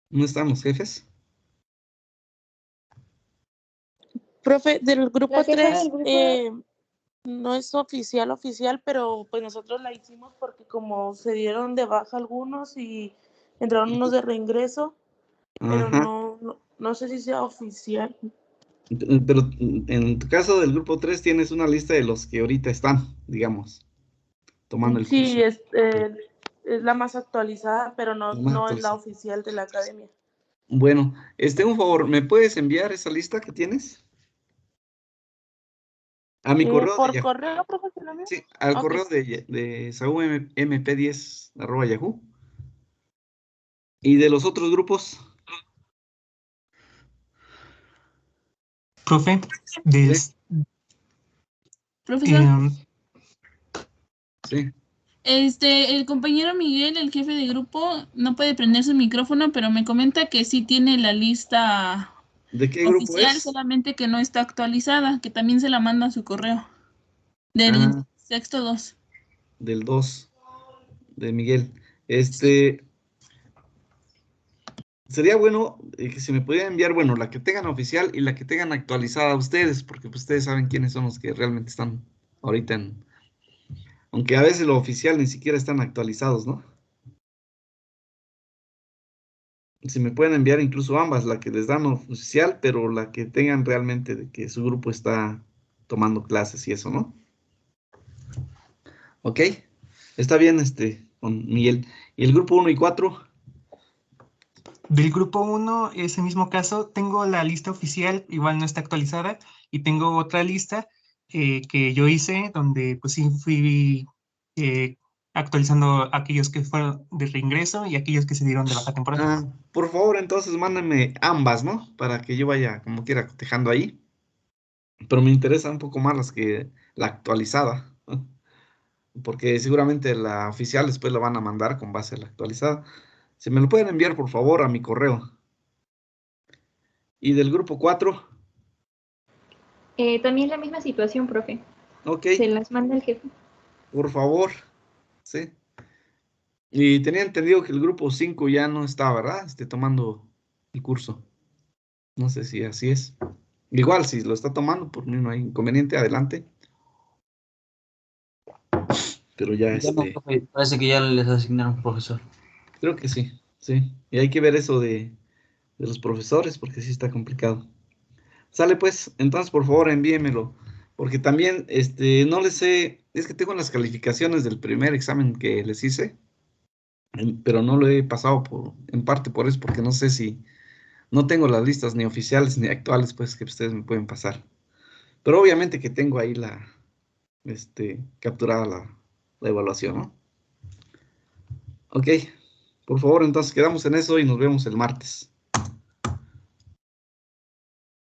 ¿No están los jefes? Profe, del grupo La jefa 3 del grupo, no es oficial, pero pues nosotros la hicimos porque como se dieron de baja algunos y entraron unos de reingreso, pero Ajá. no sé si sea oficial. Pero en tu caso del grupo 3 tienes una lista de los que ahorita están, digamos, tomando el curso. Sí, es la más actualizada, pero La más no es la actualizada. oficial de la academia. Bueno, un favor, ¿me puedes enviar esa lista que tienes? A mi correo de ¿Por Yahoo. correo, profesor? Sí, al Ok. correo de saump10@yahoo. ¿Y de los otros grupos? Profe, Sí. Profesor. Sí. El compañero Miguel, el jefe de grupo, no puede prender su micrófono, pero me comenta que sí tiene la lista ¿De qué grupo oficial, es? solamente que no está actualizada, que también se la manda a su correo. Del Ah, sexto 2. del 2, de Miguel. Sería bueno que se me pudiera enviar, bueno, la que tengan oficial y la que tengan actualizada ustedes, porque pues, ustedes saben quiénes son los que realmente están ahorita en... Aunque a veces lo oficial ni siquiera están actualizados, ¿no? Si me pueden enviar incluso ambas, la que les dan oficial, pero la que tengan realmente de que su grupo está tomando clases y eso, ¿no? ¿Ok? Está bien, con Miguel. ¿Y el grupo 1 y 4? Del grupo 1, ese mismo caso, tengo la lista oficial, igual no está actualizada, y tengo otra lista que yo hice, donde pues sí fui actualizando aquellos que fueron de reingreso y aquellos que se dieron de baja temporal. Ah, por favor, entonces mándenme ambas, ¿no? Para que yo vaya como quiera cotejando ahí. Pero me interesa un poco más las que la actualizada, ¿no? Porque seguramente la oficial después la van a mandar con base a la actualizada. Si me lo pueden enviar, por favor, a mi correo. Y del grupo 4, También la misma situación, profe. ok, Se las manda el jefe. por favor, sí. Y tenía entendido que el grupo 5 ya no está, ¿verdad? Tomando el curso. No sé si así es. Igual, si lo está tomando, por mí no hay inconveniente, adelante. Pero ya Ya no, profe, parece que ya les asignaron profesor. creo que sí, sí. Y hay que ver eso de los profesores, porque sí está complicado. Sale pues, entonces por favor envíemelo, porque también, no les sé, es que tengo las calificaciones del primer examen que les hice, pero no lo he pasado en parte por eso, porque no sé si, no tengo las listas ni oficiales ni actuales, pues que ustedes me pueden pasar. Pero obviamente que tengo ahí capturada la evaluación, ¿no? Ok, por favor, entonces quedamos en eso y nos vemos el martes.